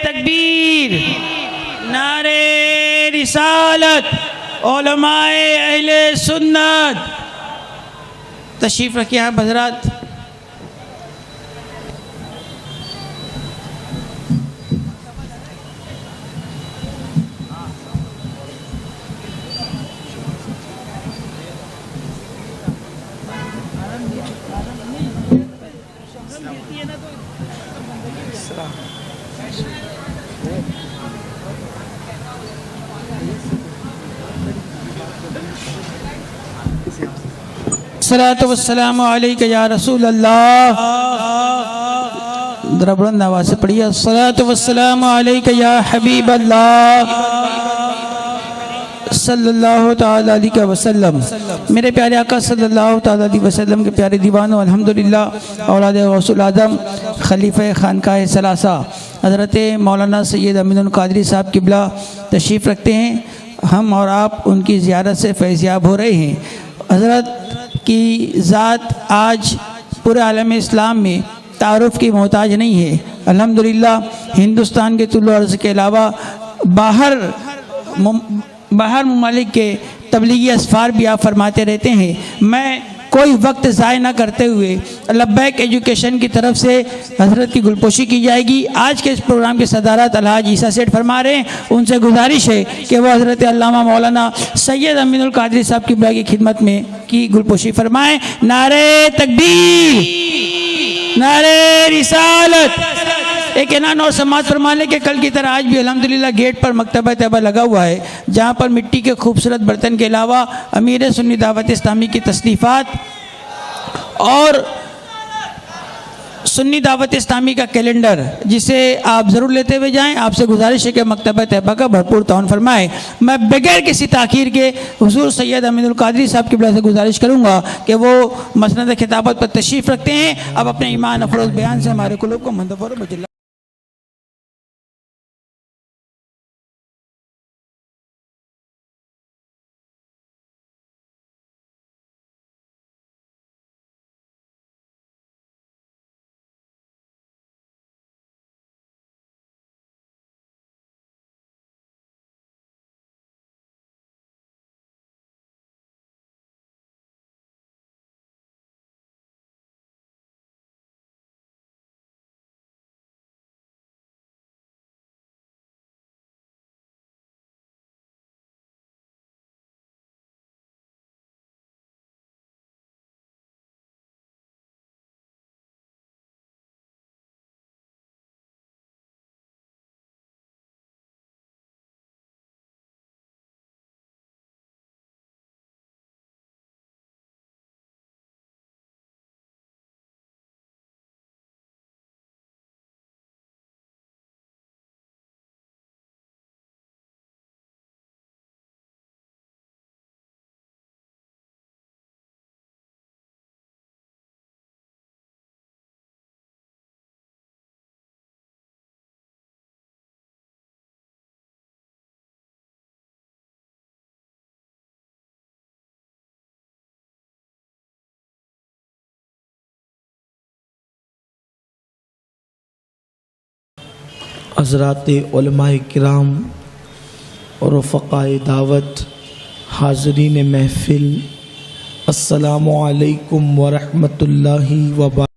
تکبیر، نعرے رسالت، علماء اہل سنت، تشریف رکھیے آپ حضرات۔ الصلاۃ والسلام علیک یا رسول اللہ، ذرا بلند آواز سے پڑھیے، الصلاۃ والسلام علیک یا حبیب اللہ صلی اللہ تعالی علیہ وسلم۔ میرے پیارے آقا صلی اللہ تعالی علیہ وسلم کے پیارے دیوانوں، الحمدللہ اولاد غوث الاعظم خلیفہ خانقاہ ثلاثہ حضرت مولانا سید امین القادری صاحب قبلہ تشریف رکھتے ہیں۔ ہم اور آپ ان کی زیارت سے فیضیاب ہو رہے ہیں۔ حضرت کی ذات آج پورے عالم اسلام میں تعارف کی محتاج نہیں ہے۔ الحمدللہ ہندوستان کے طول و عرض کے علاوہ باہر ممالک کے تبلیغی اسفار بھی آپ فرماتے رہتے ہیں۔ میں کوئی وقت ضائع نہ کرتے ہوئے لبیک ایجوکیشن کی طرف سے حضرت کی گلپوشی کی جائے گی۔ آج کے اس پروگرام کی صدارت الحاج عیسیٰ سیٹھ فرما رہے ہیں۔ ان سے گزارش ہے کہ وہ حضرت علامہ مولانا سید امین القادری صاحب کی کی خدمت میں کی گلپوشی فرمائیں۔ نعرہ تکبیر، نعرہ رسالت۔ ایک اعلان اور سماعت فرما لیں کہ کل کی طرح آج بھی الحمدللہ گیٹ پر مکتبہ طیبہ لگا ہوا ہے، جہاں پر مٹی کے خوبصورت برتن کے علاوہ امیر سنی دعوت اسلامی کی تصنیفات اور سنی دعوت اسلامی کا کیلنڈر، جسے آپ ضرور لیتے ہوئے جائیں۔ آپ سے گزارش ہے کہ مکتبہ طیبہ کا بھرپور تعاون فرمائیں۔ میں بغیر کسی تاخیر کے حضور سید امین القادری صاحب کی سے گزارش کروں گا کہ وہ مسند خطابت پر تشریف رکھتے ہیں۔ اب اپنے ایمان افروز بیان سے ہمارے قلوب کو منتفع اور مجلہ حضرات علماء کرام اور رفقاء دعوت، حاضرین محفل، السلام علیکم ورحمۃ اللہ وبرکاتہ۔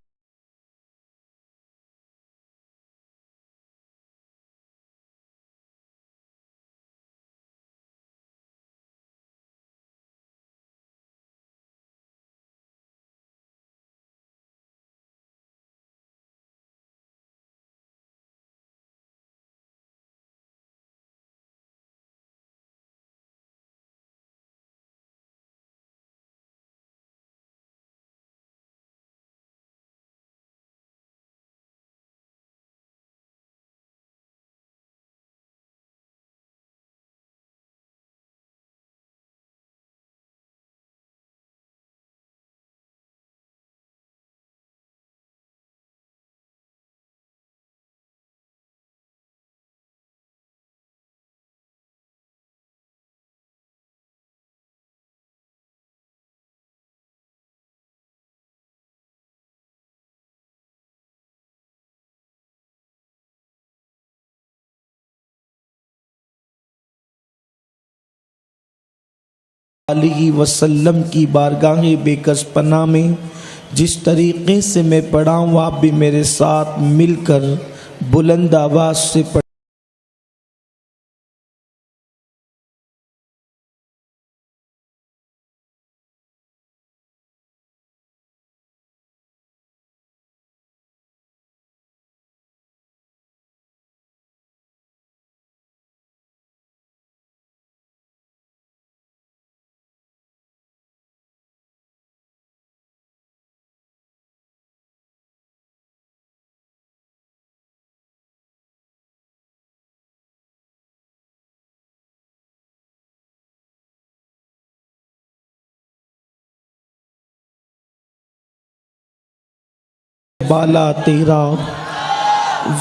علیہ وسلم کی بارگاہ بے کس پناہ میں جس طریقے سے میں پڑھا ہوں آپ بھی میرے ساتھ مل کر بلند آواز سے پڑھ بالا تیرا،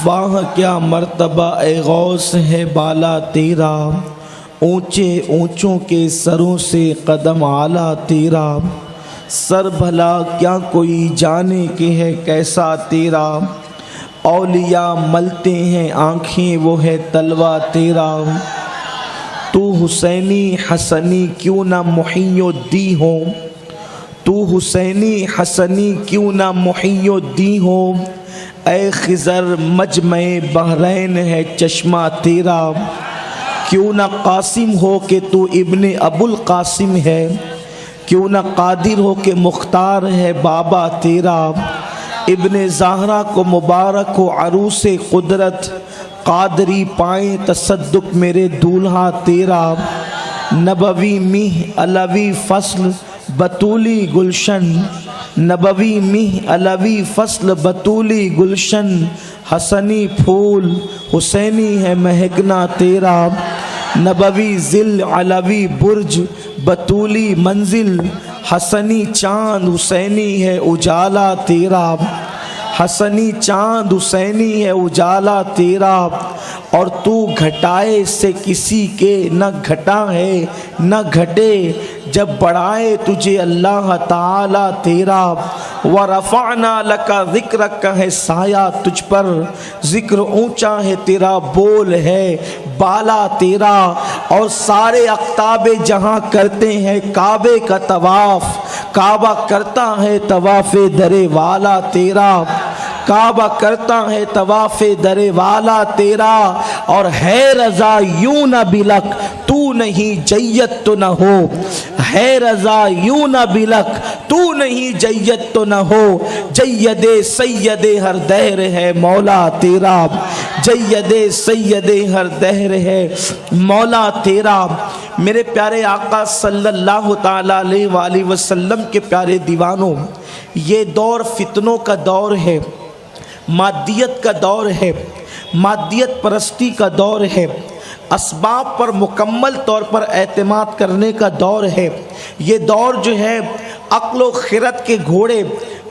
واہ کیا مرتبہ اے غوث ہے بالا تیرا، اونچے اونچوں کے سروں سے قدم اعلیٰ تیرا، سر بھلا کیا کوئی جانے کہ ہے کیسا تیرا، اولیاء ملتے ہیں آنکھیں وہ ہے تلوہ تیرا، تو حسینی حسنی کیوں نہ محی الدین ہو، تو حسینی حسنی کیوں نہ محی الدین ہو، اے خضر مجمع بحرین ہے چشمہ تیرا، کیوں نہ قاسم ہو کہ تو ابن ابو القاسم ہے، کیوں نہ قادر ہو کہ مختار ہے بابا تیرا، ابن زہرا کو مبارک ہو عروس قدرت، قادری پائیں تصدق میرے دولہا تیرا، نبوی میہ علوی فصل بطولی گلشن، نبوی میہ علوی فصل بطولی گلشن، حسنی پھول حسینی ہے مہکنا تیرا، نبوی ذل علوی برج بطولی منزل، حسنی چاند حسینی ہے اجالا تیرا، حسنی چاند حسینی ہے اجالا تیرا، اور تو گھٹائے سے کسی کے نہ گھٹا ہے نہ گھٹے، جب بڑھائے تجھے اللہ تعالی تیرا، وَرَفَعْنَا لَكَ ذِكْرَكَ ہے سایہ تجھ پر، ذکر اونچا ہے تیرا، بول ہے بالا تیرا، اور سارے اقطاب جہاں کرتے ہیں کعبے کا طواف، کعبہ کرتا ہے طواف در والا تیرا، کعبہ کرتا ہے طواف در والا تیرا، اور ہے رضا یوں نہ بلک تو نہیں جیت تو نہ ہو، ہے رضا یوں نہ بلک تو نہیں جیت تو نہ ہو، جید سید ہر دہر ہے مولا تیرا، جید سید ہر دہر ہے مولا تیرا۔ میرے پیارے آقا صلی اللہ تعالی علیہ وآلہ وسلم کے پیارے دیوانوں، یہ دور فتنوں کا دور ہے، مادیت کا دور ہے، مادیت پرستی کا دور ہے، اسباب پر مکمل طور پر اعتماد کرنے کا دور ہے، یہ دور جو ہے عقل و خرد کے گھوڑے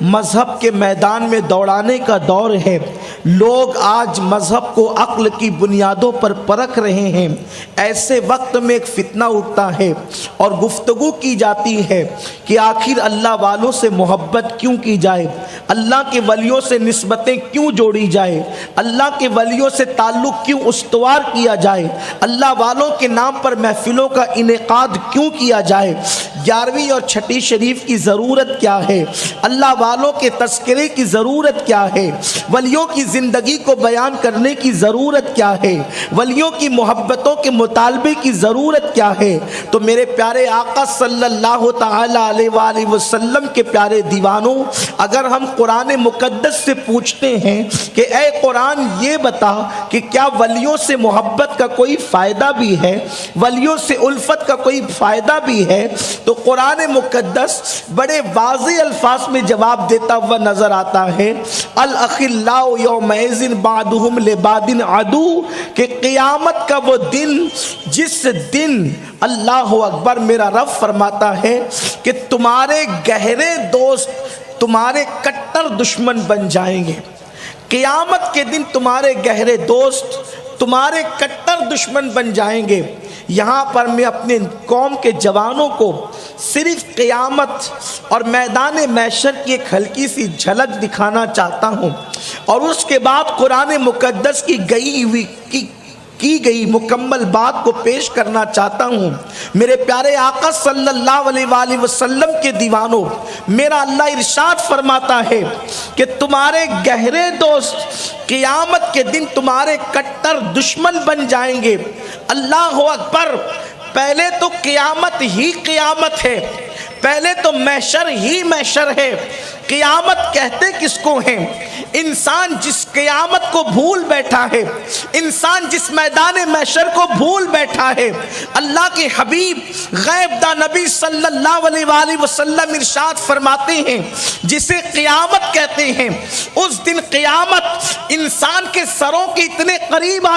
مذہب کے میدان میں دوڑانے کا دور ہے، لوگ آج مذہب کو عقل کی بنیادوں پر پرکھ رہے ہیں، ایسے وقت میں ایک فتنہ اٹھتا ہے اور گفتگو کی جاتی ہے کہ آخر اللہ والوں سے محبت کیوں کی جائے، اللہ کے ولیوں سے نسبتیں کیوں جوڑی جائے، اللہ کے ولیوں سے تعلق کیوں استوار کیا جائے، اللہ والوں کے نام پر محفلوں کا انعقاد کیوں کیا جائے، 11ویں اور چھٹی شریف کی ضرورت کیا ہے، اللہ والوں کے تذکرے کی ضرورت کیا ہے، ولیوں کی زندگی کو بیان کرنے کی ضرورت کیا ہے، ولیوں کی محبتوں کے مطالبے کی ضرورت کیا ہے۔ تو میرے پیارے آقا صلی اللہ تعالی علیہ وآلہ وسلم کے پیارے دیوانوں، اگر ہم قرآن مقدس سے پوچھتے ہیں کہ اے قرآن یہ بتا کہ کیا ولیوں سے محبت کا کوئی فائدہ بھی ہے، ولیوں سے الفت کا کوئی فائدہ بھی ہے، تو قرآن مقدس بڑے واضح الفاظ میں جواب دیتا ہوا نظر آتا ہے، الاخلاء یومئذ بعضهم لبعض عدو، کہ قیامت کا وہ دن جس دن اللہ اکبر میرا رب فرماتا ہے کہ تمہارے گہرے دوست تمہارے کٹر دشمن بن جائیں گے، قیامت کے دن تمہارے گہرے دوست تمہارے کٹر دشمن بن جائیں گے۔ یہاں پر میں اپنے قوم کے جوانوں کو صرف قیامت اور میدان محشر کی ایک ہلکی سی جھلک دکھانا چاہتا ہوں، اور اس کے بعد قرآن مقدس کی کی گئی مکمل بات کو پیش کرنا چاہتا ہوں۔ میرے پیارے آقا صلی اللہ علیہ وآلہ وسلم کے دیوانوں، میرا اللہ ارشاد فرماتا ہے کہ تمہارے گہرے دوست قیامت کے دن تمہارے کٹر دشمن بن جائیں گے۔ اللہ اکبر! پہلے تو قیامت ہی قیامت ہے، پہلے تو محشر ہی محشر ہے۔ قیامت کہتے کس کو ہیں؟ انسان جس قیامت کو بھول بیٹھا ہے، انسان جس میدان محشر کو بھول بیٹھا ہے۔ اللہ کے حبیب غیب دا نبی صلی اللہ علیہ وآلہ وسلم ارشاد فرماتے ہیں جسے قیامت کہتے ہیں، اس دن قیامت انسان کے سروں کے اتنے قریب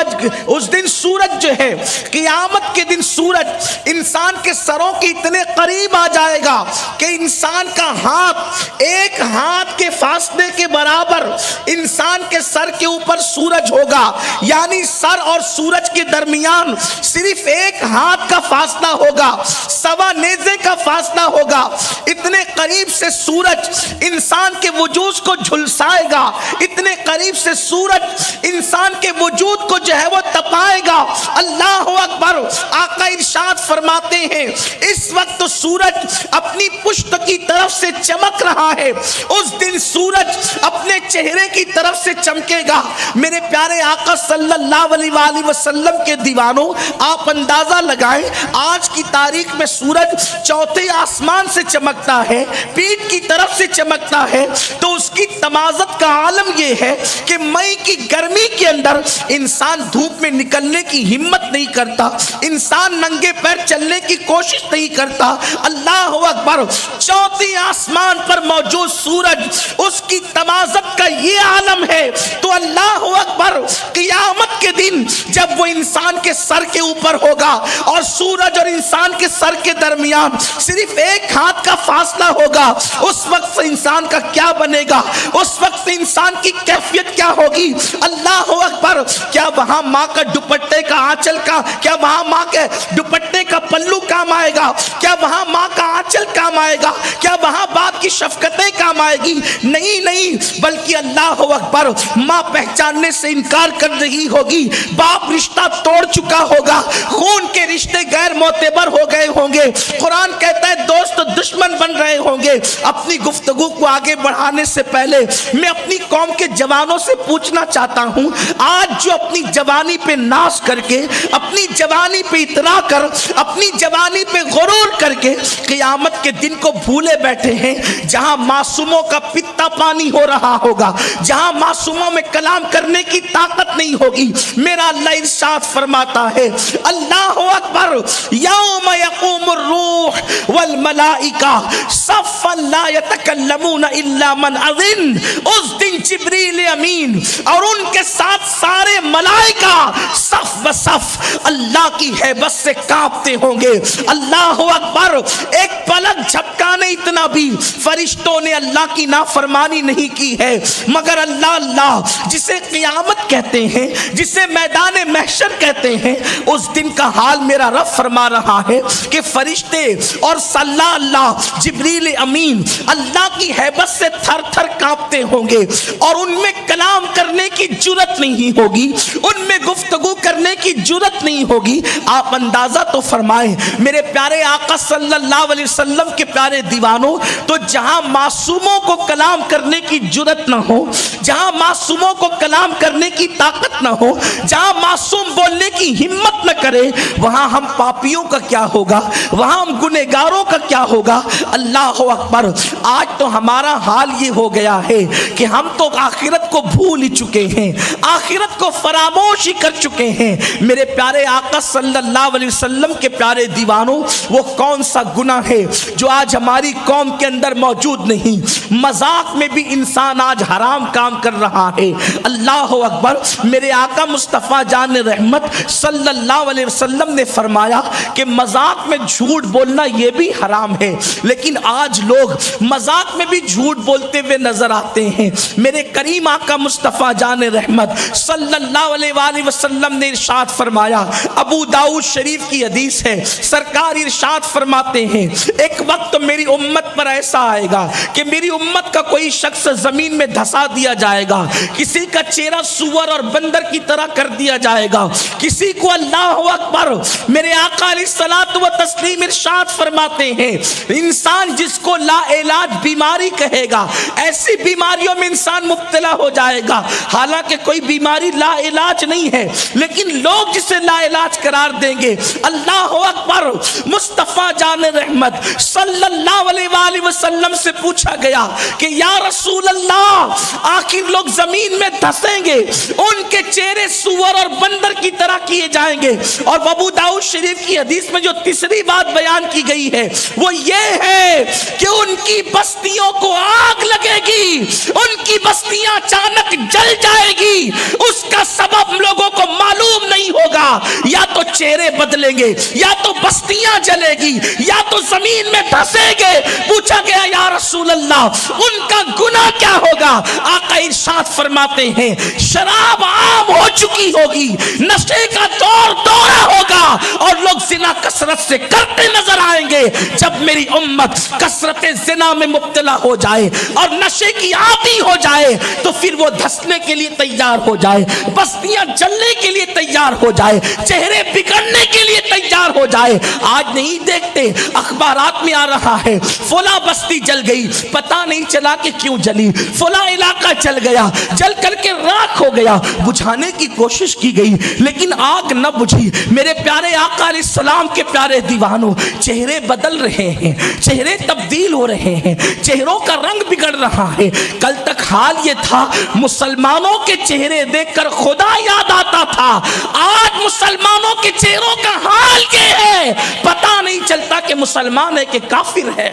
اس دن سورج جو ہے، قیامت کے دن سورج انسان کے سروں کے اتنے قریب آ جائے گا کہ انسان کا ہاتھ ایک ہاتھ کے فاصلے کے برابر انسان کے سر کے اوپر سورج ہوگا، یعنی سر اور سورج کے درمیان صرف ایک ہاتھ کا فاصلہ ہوگا، سوا نیزے کا فاصلہ ہوگا۔ اتنے قریب سے سورج انسان کے وجود کو جھلسائے گا، اتنے قریب سے سورج انسان کے وجود کو جو ہے وہ تپائے گا۔ اللہ اکبر! آقا ارشاد فرماتے ہیں اس وقت تو سورج اپنی پشت کی طرف سے چمک رہا ہے، اس دن سورج اپنے چہرے کی طرف سے چمکے گا۔ میرے پیارے آقا صلی اللہ علیہ وآلہ وسلم کے دیوانوں، آپ اندازہ لگائیں آج کی تاریخ میں سورج چوتھے آسمان سے چمکتا ہے، پیٹھ کی طرف سے چمکتا ہے، تو اس کی تمازت کا عالم یہ ہے کہ مئی کی گرمی کے اندر انسان دھوپ میں نکلنے کی ہمت نہیں کرتا، انسان ننگے پیر چلنے کی کوشش نہیں کرتا۔ اللہ اکبر! چوتھے آسمان پر موجود سورج، اس کی تمازت کا یہ عالم ہے۔ تو اللہ اکبر! قیامت کے دن جب وہ انسان کے سر کے اوپر ہوگا اور سورج اور انسان کے سر کے درمیان صرف ایک ہاتھ کا فاصلہ ہوگا، اس وقت انسان کا کیا بنے گا؟ اس وقت انسان کی کیفیت کیا ہوگی؟ اللہ اکبر! کیا وہاں ماں کا دوپٹے کا آنچل کا، کیا وہاں ماں کے دوپٹے کا پلو کام آئے گا؟ کیا وہاں ماں کا آنچل کام آئے گا؟ کیا وہاں باپ کی شفقتیں کام آئے گی؟ نہیں نہیں، بلکہ اللہ اکبر! ماں پہچاننے سے انکار کر رہی ہوگی، باپ رشتہ توڑ چکا ہوگا، خون کے رشتے غیر معتبر ہو گئے ہوں گے، قرآن کہتا ہے دوست دشمن بن رہے ہوں گے۔ اپنی گفتگو کو آگے بڑھانے سے پہلے میں اپنی قوم کے جوانوں سے پوچھنا چاہتا ہوں، آج جو اپنی جوانی پہ ناز کر کے، اپنی جوانی پہ اترا کر، اپنی جوانی پہ غرور کر کے قیامت کے دن کو بھولے بیٹھے ہیں، جہاں معصوموں کا پتا پانی ہو رہا ہوگا، جہاں معصوموں میں کلام کرنے کی طاقت نہیں ہوگی، میرا اللہ ارشاد فرماتا ہے، اللہ اکبر! یوم یقوم الروح والملائکہ صفا لا یتکلمون الا من اذن، اس دن جبریل امین اور ان کے ساتھ سارے ملائکہ صف بصف اللہ کی ہیبت سے کانپتے ہوں گے۔ اللہ اکبر! ایک پلک جھپکانے اتنا بھی فرشتوں نے اللہ کی نافرمانی نہیں کی ہے، مگر اللہ جسے قیامت کہتے ہیں، جسے میدان محشر کہتے ہیں، اس دن کا حال میرا رب فرما رہا ہے کہ فرشتے اور اللہ جبریل امین اللہ کی ہیبت سے تھر تھر کانپتے ہوں گے، اور ان میں کلام کرنے کی جرت نہیں ہوگی، ان میں گفتگو کرنے کی جرت نہیں ہوگی۔ آپ اندازہ تو فرمائیں میرے پیارے آقا صلی اللہ علیہ وسلم کے پیارے دیوانوں، تو جہاں معصوموں کو کلام کرنے کی جرت نہ ہو، جہاں معصوموں کو کلام کرنے کی طاقت نہ ہو، جہاں معصوم بولنے کی ہمت نہ کرے، وہاں ہم پاپیوں کا کیا ہوگا؟ وہاں ہم گنہگاروں کا کیا ہوگا؟ اللہ اکبر! آج تو ہمارا حال یہ ہو گیا ہے کہ ہم تو آخرت کو بھول ہی چکے ہیں، آخرت کو فراموش ہی کر چکے ہیں۔ میرے پیارے آقا صلی اللہ علیہ وسلم کے پیارے دیوانوں، وہ کون سا گناہ ہے جو آج ہماری قوم کے اندر موجود نہیں؟ مذاق میں بھی انسان آج حرام کام کر رہا ہے۔ اللہ اکبر! میرے آقا مصطفیٰ جان رحمت صلی اللہ علیہ وسلم نے فرمایا کہ مذاق میں جھوٹ بولنا یہ بھی حرام ہے، لیکن آج لوگ مذاق میں بھی جھوٹ بولتے ہوئے نظر آتے ہیں۔ میرے کریم آقا مصطفیٰ جان رحمت صلی اللہ علیہ وآلہ وسلم نے ارشاد فرمایا، ابو داؤد شریف کی حدیث ہے، سرکار ارشاد فرماتے ہیں ایک وقت میری امت پر ایسا آئے گا کہ میری امت کا کوئی شخص زمین میں دھسا دیا جائے گا، کسی کا چہرہ سور اور بندر کی طرح کر دیا جائے گا، کسی کو اللہ اکبر، میرے آقا علیہ الصلوۃ والتسلیم ارشاد فرماتے ہیں انسان جس کو لا علاج بیماری کہے گا، ایسی بیماریوں میں انسان مبتلا ہو جائے گا، حالانکہ کوئی بیماری لا علاج نہیں ہے، لیکن لوگ جسے لا علاج قرار دیں گے۔ اللہ اکبر، مصطفیٰ جان رحمت صلی اللہ علیہ وآلہ وسلم سے پوچھا گیا کہ یا رسول اللہ آخر لوگ زمین میں دھسیں گے، ان کے چہرے سور اور بندر کی طرح کیے جائیں گے، اور ابو داؤد شریف کی حدیث میں جو تیسری بات بیان کی گئی ہے وہ یہ ہے کہ ان کی بستیوں کو آگ لگے گی، ان کی بستیاں اچانک جل جائے گی، اس کا سبب لوگوں کو معلوم نہیں ہوگا، یا تو چہرے بدلیں گے، یا تو بستیاں جلے گی، یا تو زمین میں دھسیں گے۔ پوچھا گیا یا رسول اللہ ان کا گناہ کیا ہوگا؟ آقا ارشاد فرماتے ہیں شراب عام ہو چکی ہوگی، نشے کا دورہ ہوگا، اور لوگ زنا کثرت سے کرتے نظر آئیں گے۔ جب میری امت کثرت زنا میں مبتلا ہو جائے اور نشے کی عادی ہو جائے تو پھر وہ دھسنے کے لیے تیار ہو جائے، بستیاں جلنے کے لیے تیار ہو جائے، چہرے بگڑنے کے لیے تیار ہو جائے۔ آج نہیں دیکھتے اخبارات میں آ رہا ہے فلاں بستی جل گئی، پتہ نہیں چلا کہ کیوں جلی، فلاں علاقہ جل گیا، جل کر کے راکھ ہو گیا، بجھانے کی کوشش کی گئی لیکن آگ نہ بجھی۔ میرے پیارے آقا علیہ السلام کے پیارے دیوانوں، چہرے بدل رہے ہیں، چہرے تبدیل ہو رہے ہیں، چہروں کا رنگ بگڑ رہا ہے۔ کل تک حال یہ تھا مسلمانوں کے چہرے دیکھ کر خدا یاد آتا تھا، آج مسلمانوں کے چہروں کا حال یہ ہے پتہ نہیں چلتا کہ مسلمان ہے کہ کافر ہے۔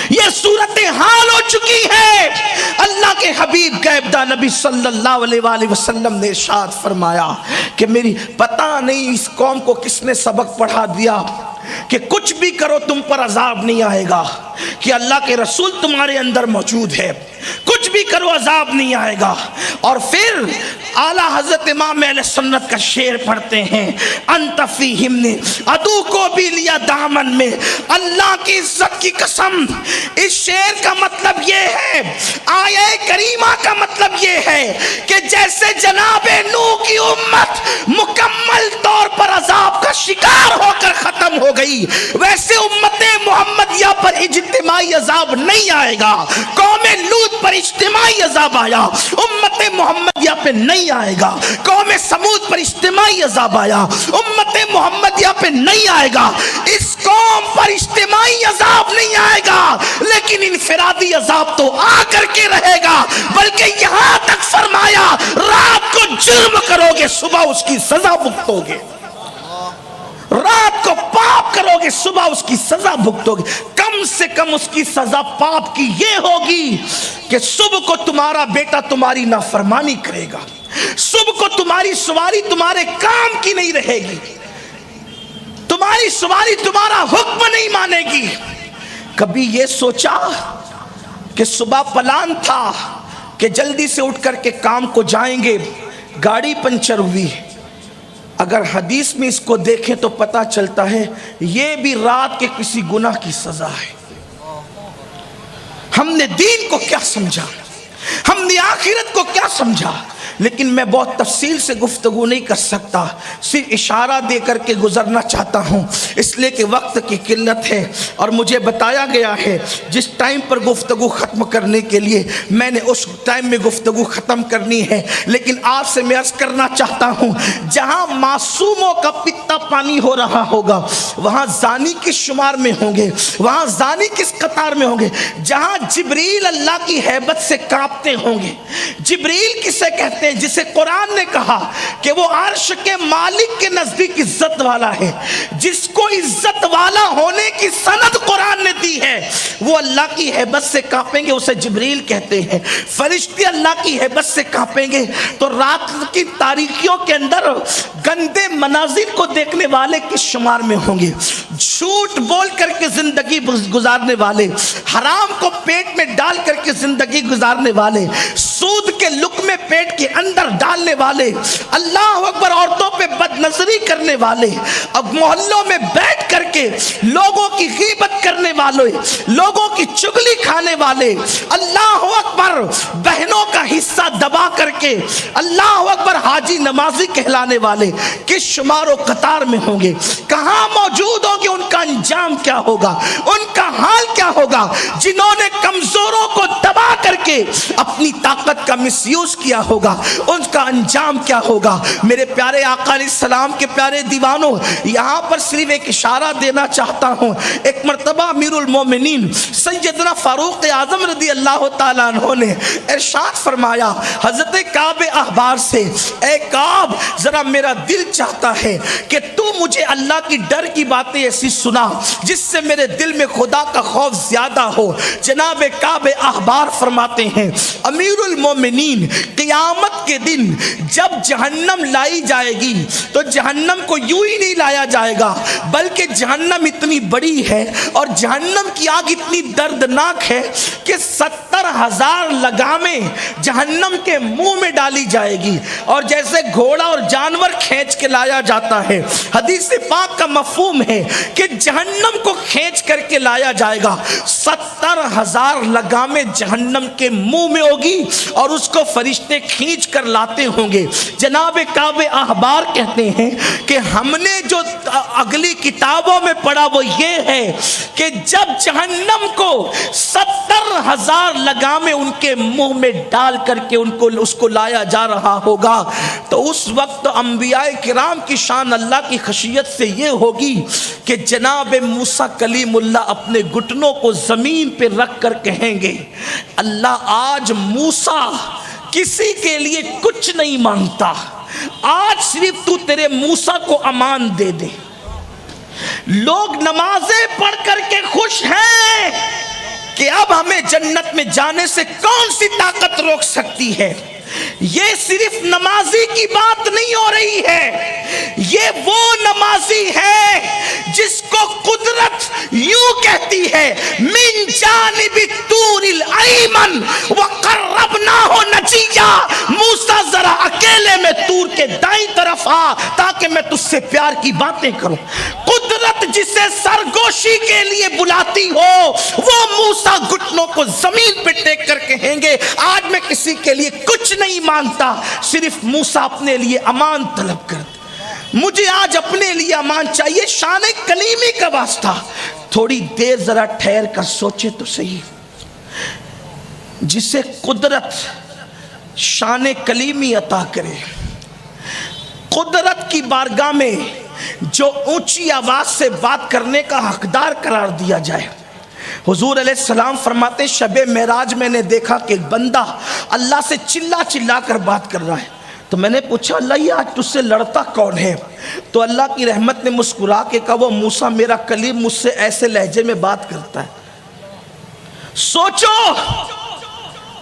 یہ صورتحال ہو چکی ہے۔ اللہ کے حبیب غیبدہ نبی صلی اللہ علیہ وآلہ وسلم نے ارشاد فرمایا کہ میری پتہ نہیں اس قوم کو کس نے سبق پڑھا دیا کہ کچھ بھی کرو تم پر عذاب نہیں آئے گا، کہ اللہ کے رسول تمہارے اندر موجود ہے، کچھ بھی کرو عذاب نہیں آئے گا۔ اور پھر اعلیٰ حضرت امام اہل سنت کا شعر پڑھتے ہیں، انت فیہم نے عدو کو بھی لیا دامن میں، اللہ کی عزت کی قسم۔ اس شعر کا مطلب یہ ہے، آیہ کریمہ کا مطلب یہ ہے کہ جیسے جناب نوح کی امت مکمل طور پر عذاب کا شکار ہو کر ختم ہو گئی، ویسے امت محمدیہ پر اجتماعی عذاب نہیں آئے گا۔ قوم لوط پر اجتماعی عذاب آیا، امت محمدیہ پہ نہیں آئے گا۔ قوم سمود پر اجتماعی عذاب آیا، امت محمدیہ پہ نہیں آئے گا۔ اس قوم پر اجتماعی عذاب نہیں آئے گا، لیکن انفرادی عذاب تو آ کر کے رہے گا، بلکہ یہاں تک فرمایا رات کو جرم کرو گے صبح اس کی سزا بھگتو گے، رات کو پاپ کرو گے صبح اس کی سزا بھگتو گے۔ کم سے کم اس کی سزا پاپ کی یہ ہوگی کہ صبح کو تمہارا بیٹا تمہاری نافرمانی کرے گا، صبح کو تمہاری سواری تمہارے کام کی نہیں رہے گی، تمہاری سواری تمہارا حکم نہیں مانے گی۔ کبھی یہ سوچا کہ صبح پلان تھا کہ جلدی سے اٹھ کر کے کام کو جائیں گے، گاڑی پنچر ہوئی۔ اگر حدیث میں اس کو دیکھیں تو پتہ چلتا ہے یہ بھی رات کے کسی گناہ کی سزا ہے۔ ہم نے دین کو کیا سمجھا، ہم نے آخرت کو کیا سمجھا، لیکن میں بہت تفصیل سے گفتگو نہیں کر سکتا، صرف اشارہ دے کر کے گزرنا چاہتا ہوں، اس لیے کہ وقت کی قلت ہے، اور مجھے بتایا گیا ہے جس ٹائم پر گفتگو ختم کرنے کے لیے میں نے اس ٹائم میں گفتگو ختم کرنی ہے۔ لیکن آپ سے میں عرض کرنا چاہتا ہوں جہاں معصوموں کا پتا پانی ہو رہا ہوگا وہاں زانی کس شمار میں ہوں گے، وہاں زانی کس قطار میں ہوں گے؟ جہاں جبریل اللہ کی ہیبت سے کانپتے ہوں گے۔ جبریل کسے کہتے ہیں؟ جسے قرآن نے کہا کہ وہ عرش کے مالک کے نزدیک عزت والا ہے، جس کو عزت والا ہونے کی سند قرآن نے دی ہے، وہ اللہ کی ہیبت سے کانپیں گے، اسے جبریل کہتے ہیں۔ فرشتے اللہ کی ہیبت سے کانپیں گے تو رات کی تاریکیوں کے اندر گندے مناظر کو دیکھنے والے کس شمار میں ہوں گے؟ جھوٹ بول کر کے زندگی گزارنے والے، حرام کو پیٹ میں ڈال کر کے زندگی گزارنے والے، سود کے لقمے پیٹ کے اندر ڈالنے والے، اللہ اکبر، عورتوں پہ بد نظری کرنے والے، اب محلوں میں بیٹھ کر کے لوگوں کی غیبت کرنے والے، لوگوں کی چگلی کھانے والے، اللہ اکبر، بہنوں کا حصہ دبا کر کے اللہ اکبر حاجی نمازی کہلانے والے کس شمار و قطار میں ہوں گے؟ کہاں موجود ہوں گے؟ ان کا انجام کیا ہوگا؟ ان کا حال کیا ہوگا؟ جنہوں نے کمزوروں کو دبا کر کے اپنی طاقت کا مس یوز کیا ہوگا، ان کا انجام کیا ہوگا؟ میرے پیارے آقا علیہ السلام کے پیارے دیوانوں، یہاں پر صرف ایک اشارہ دینا چاہتا ہوں۔ ایک مرتبہ امیر المومنین سیدنا فاروق اعظم رضی اللہ تعالیٰ عنہ نے ارشاد فرمایا حضرت کعب احبار سے، اے کعب، ذرا میرا دل چاہتا ہے کہ تو مجھے اللہ کی ڈر کی باتیں ایسی سنا جس سے میرے دل میں خدا کا خوف زیادہ ہو۔ جناب کعب احبار فرماتے ہیں امیر المومنین، قیامت کے دن جب جہنم لائی جائے گی تو جہنم کو یوں ہی نہیں لایا جائے گا، بلکہ جہنم اتنی بڑی ہے اور جہنم کی آگ اتنی دردناک ہے کہ 70,000 لگامیں جہنم کے منہ میں ڈالی جائے گی، اور جیسے گھوڑا اور جانور کھینچ کے لایا جاتا ہے، حدیث پاک کا مفہوم ہے کہ جہنم کو کھینچ کر کے لایا جائے گا، 70,000 لگامیں جہنم کے منہ میں ہوگی اور اس کو فرشتے کھینچ کر لاتے ہوں گے۔ جناب کعب احبار کہتے ہیں کہ ہم نے جو اگلی کتابوں میں پڑھا وہ یہ ہے کہ جب جہنم کو 70,000 لگامیں ان کے منہ میں ڈال کر کے اس کو لایا جا رہا ہوگا، تو اس وقت انبیاء کرام کی شان اللہ کی خشیت سے یہ ہوگی کہ جناب موسیٰ کلیم اللہ اپنے گھٹنوں کو زمین پہ رکھ کر کہیں گے اللہ آج موسیٰ کسی کے لیے کچھ نہیں مانگتا، آج صرف تو تیرے موسیٰ کو امان دے دے۔ لوگ نمازیں پڑھ کر کے خوش ہیں کہ اب ہمیں جنت میں جانے سے کون سی طاقت روک سکتی ہے۔ یہ صرف نمازی کی بات نہیں ہو رہی ہے، یہ وہ نمازی ہے جس کو قدرت یوں کہتی ہے من جانب طور الایمن وقربناہ نجیا، موسیٰ ذرا اکیلے میں طور کے دائیں طرف آ تاکہ میں تجھ سے پیار کی باتیں کروں۔ قدرت جسے سرگوشی کے لیے بلاتی ہو وہ موسیٰ گھٹنوں کو زمین پہ ٹیک کر کہیں گے آج میں کسی کے لیے کچھ نہیں مانگتا، صرف موسیٰ اپنے لیے امان طلب کرتا، مجھے آج اپنے لیے امان چاہیے۔ شان کلیمی کا واسطہ تھوڑی دیر ذرا ٹھہر کر سوچے تو صحیح، جسے قدرت شان کلیمی عطا کرے، قدرت کی بارگاہ میں جو اونچی آواز سے بات کرنے کا حقدار قرار دیا جائے۔ حضور علیہ السلام فرماتے ہیں شب معراج میں نے دیکھا کہ ایک بندہ اللہ سے چلا چلا کر بات کر رہا ہے، تو میں نے پوچھا اللہ یہ آج تجھ سے لڑتا کون ہے؟ تو اللہ کی رحمت نے مسکرا کے کہا وہ موسیٰ میرا کلیم مجھ سے ایسے لہجے میں بات کرتا ہے۔ سوچو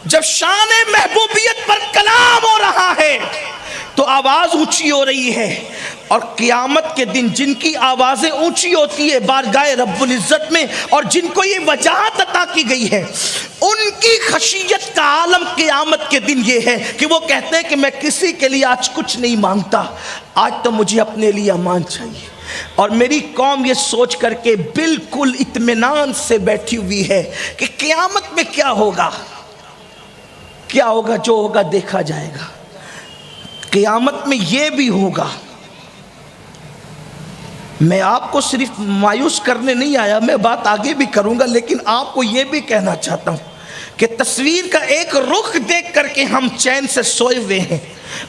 جب شان محبوبیت پر کلام ہو رہا ہے تو آواز اونچی ہو رہی ہے، اور قیامت کے دن جن کی آوازیں اونچی ہوتی ہے بارگاہ رب العزت میں اور جن کو یہ وجاہت عطا کی گئی ہے، ان کی خشیت کا عالم قیامت کے دن یہ ہے کہ وہ کہتے ہیں کہ میں کسی کے لیے آج کچھ نہیں مانگتا، آج تو مجھے اپنے لیے امان چاہیے۔ اور میری قوم یہ سوچ کر کے بالکل اطمینان سے بیٹھی ہوئی ہے کہ قیامت میں کیا ہوگا، کیا ہوگا، جو ہوگا دیکھا جائے گا۔ قیامت میں یہ بھی ہوگا، میں آپ کو صرف مایوس کرنے نہیں آیا، میں بات آگے بھی کروں گا، لیکن آپ کو یہ بھی کہنا چاہتا ہوں کہ تصویر کا ایک رخ دیکھ کر کے ہم چین سے سوئے ہوئے ہیں۔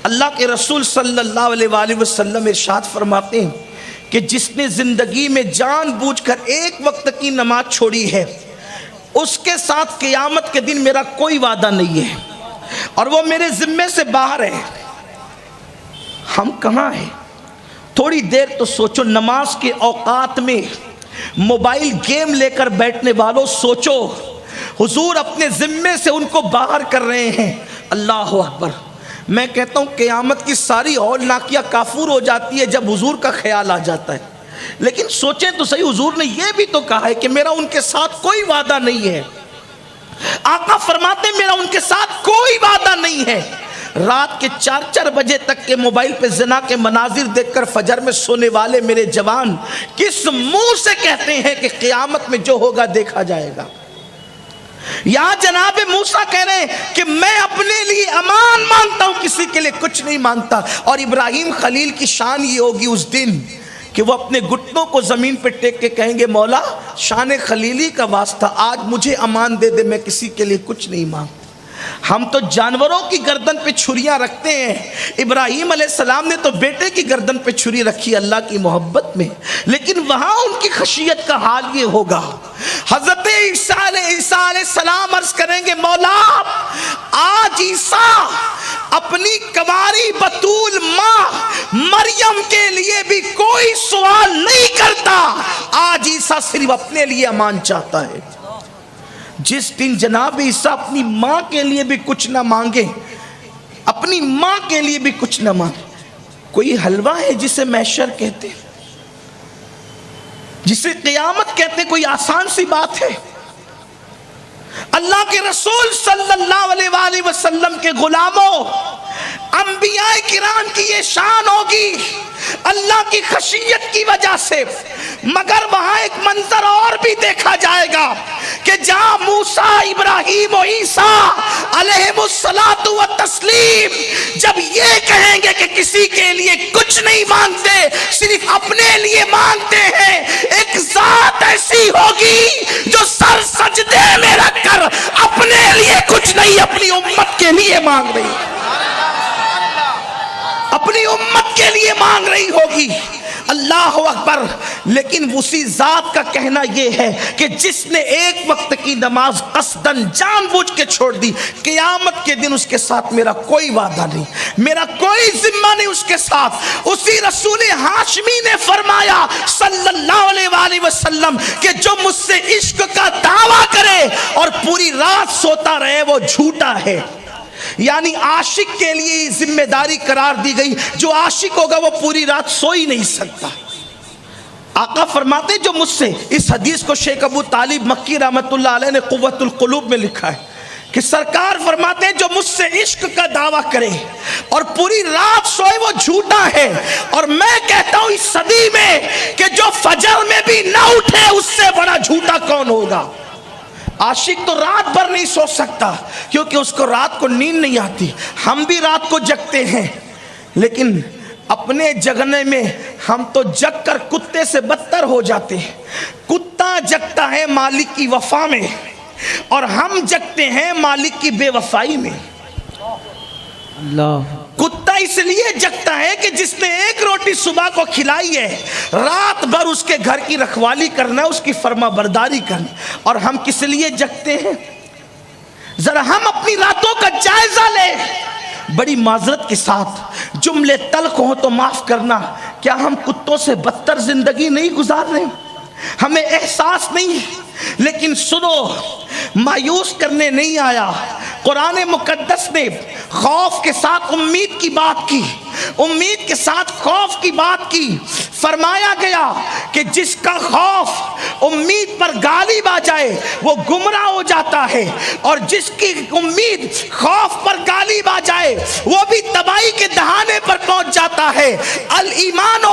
اللہ کے رسول صلی اللہ علیہ وآلہ وسلم ارشاد فرماتے ہیں کہ جس نے زندگی میں جان بوجھ کر ایک وقت کی نماز چھوڑی ہے اس کے ساتھ قیامت کے دن میرا کوئی وعدہ نہیں ہے اور وہ میرے ذمے سے باہر ہے۔ ہم کہاں ہیں؟ تھوڑی دیر تو سوچو، نماز کے اوقات میں موبائل گیم لے کر بیٹھنے والوں سوچو، حضور اپنے ذمے سے ان کو باہر کر رہے ہیں۔ اللہ اکبر۔ میں کہتا ہوں قیامت کی ساری ہولناکیاں کافور ہو جاتی ہے جب حضور کا خیال آ جاتا ہے۔ لیکن سوچیں تو صحیح، حضور نے یہ بھی تو کہا ہے کہ میرا ان کے ساتھ کوئی وعدہ نہیں ہے. آقا فرماتے ہیں میرا ان کے ساتھ کوئی وعدہ نہیں ہے. رات کے 4 بجے تک کے موبائل پہ زنا کے مناظر دیکھ کر فجر میں سونے والے میرے جوان کس منہ سے کہتے ہیں کہ قیامت میں جو ہوگا دیکھا جائے گا؟ یہاں جناب موسیٰ کہہ رہے ہیں کہ میں اپنے لیے امان مانگتا ہوں، کسی کے لیے کچھ نہیں مانگتا. اور ابراہیم خلیل کی شان یہ ہوگی اس دن کہ وہ اپنے گھٹنوں کو زمین پہ ٹیک کے کہیں گے مولا شان خلیلی کا واسطہ آج مجھے امان دے دے، میں کسی کے لیے کچھ نہیں مانگتا. ہم تو جانوروں کی گردن پہ چھریاں رکھتے ہیں، ابراہیم علیہ السلام نے تو بیٹے کی گردن پہ چھری رکھی اللہ کی محبت میں، لیکن وہاں ان کی خشیت کا حال یہ ہوگا. حضرت عیسیٰ علیہ السلام عرض کریں گے مولا آج عیسیٰ اپنی کنواری بتول ماں مریم کے لیے بھی کوئی سوال نہیں کرتا، آج عیسیٰ صرف اپنے لیے امان چاہتا ہے. جس دن جناب عیسیٰ اپنی ماں کے لیے بھی کچھ نہ مانگے، اپنی ماں کے لیے بھی کچھ نہ مانگے. کوئی حلوہ ہے جسے محشر کہتے ہیں، جسے قیامت کہتے ہیں، کوئی آسان سی بات ہے؟ اللہ کے رسول صلی اللہ علیہ وآلہ وسلم کے غلاموں، انبیاء کرام کی یہ شان ہوگی اللہ کی خشیت کی وجہ سے. مگر وہاں ایک منظر اور بھی دیکھا جائے گا کہ جہاں موسیٰ ابراہیم و عیسیٰ علیہم الصلاۃ والتسلیم جب یہ کہیں گے کہ کسی کے لیے کچھ نہیں مانگتے، صرف اپنے لیے مانگتے ہیں، ایک ذات ایسی ہوگی جو سر سجدے میں رکھ کر اپنے لیے کچھ نہیں اپنی امت کے لیے مانگ رہی، اپنی امت کے لیے مانگ رہی ہوگی. اللہ اکبر. لیکن اسی ذات کا کہنا یہ ہے کہ جس نے ایک وقت کی نماز قصداً جان بوجھ کے چھوڑ دی، قیامت کے دن اس کے ساتھ میرا کوئی وعدہ نہیں، میرا کوئی ذمہ نہیں اس کے ساتھ. اسی رسول ہاشمی نے فرمایا صلی اللہ علیہ وآلہ وسلم کہ جو مجھ سے عشق کا دعویٰ کرے اور پوری رات سوتا رہے وہ جھوٹا ہے. یعنی عاشق کے لیے ذمہ داری قرار دی گئی، جو عاشق ہوگا وہ پوری رات سو ہی نہیں سکتا. آقا فرماتے جو مجھ سے، اس حدیث کو شیخ ابو طالب مکی رحمت اللہ علیہ نے قوت القلوب میں لکھا ہے کہ سرکار فرماتے ہیں جو مجھ سے عشق کا دعویٰ کرے اور پوری رات سوئے وہ جھوٹا ہے. اور میں کہتا ہوں اس صدی میں کہ جو فجر میں بھی نہ اٹھے اس سے بڑا جھوٹا کون ہوگا؟ عاشق تو رات بھر نہیں سو سکتا کیونکہ اس کو رات کو نیند نہیں آتی. ہم بھی رات کو جگتے ہیں، لیکن اپنے جگنے میں ہم تو جگ کر کتے سے بدتر ہو جاتے ہیں. کتا جگتا ہے مالک کی وفا میں اور ہم جگتے ہیں مالک کی بے وفائی میں. اللہ. کتا اس لیے جگتا ہے کہ جس نے ایک روٹی صبح کو کھلائی ہے رات بھر اس کے گھر کی رکھوالی کرنا ہے، اس کی فرما برداری کرنا. اور ہم کس لیے جگتے ہیں؟ ذرا ہم اپنی راتوں کا جائزہ لیں. بڑی معذرت کے ساتھ جملے تلخ ہوں تو معاف کرنا، کیا ہم کتوں سے بدتر زندگی نہیں گزار رہے؟ ہمیں احساس نہیں. لیکن سنو، مایوس کرنے نہیں آیا. قرآن مقدس نے خوف کے ساتھ امید کی بات کی، امید کے ساتھ خوف کی بات کی. فرمایا گیا کہ جس کا خوف امید پر غالب آ جائے وہ گمراہ ہو جاتا ہے، اور جس کی امید خوف پر غالب آ جائے وہ بھی تباہی کے دہانے پر پہنچ جاتا ہے. الایمان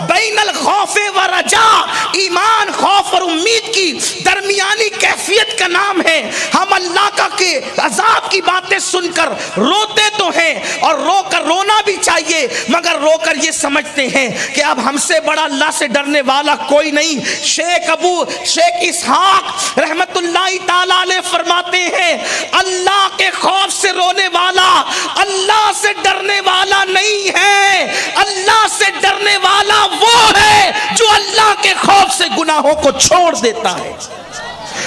بین الخوف والرجاء، ایمان خوف اور امید کی درمیانی کیفیت کا نام ہے. ہم اللہ کا کہ عذاب کی باتیں سن کر روتے تو ہیں اور رو کر رونا بھی چاہیے، مگر رو کر یہ سمجھتے ہیں کہ اب ہم سے بڑا اللہ سے ڈرنے والا کوئی نہیں. شیخ اسحاق رحمت اللہ تعالیٰ علیہ فرماتے ہیں اللہ کے خوف سے رونے والا اللہ سے ڈرنے والا نہیں ہے، اللہ سے ڈرنے والا وہ ہے جو اللہ کے خوف سے گناہوں کو چھوڑ دیتا ہے.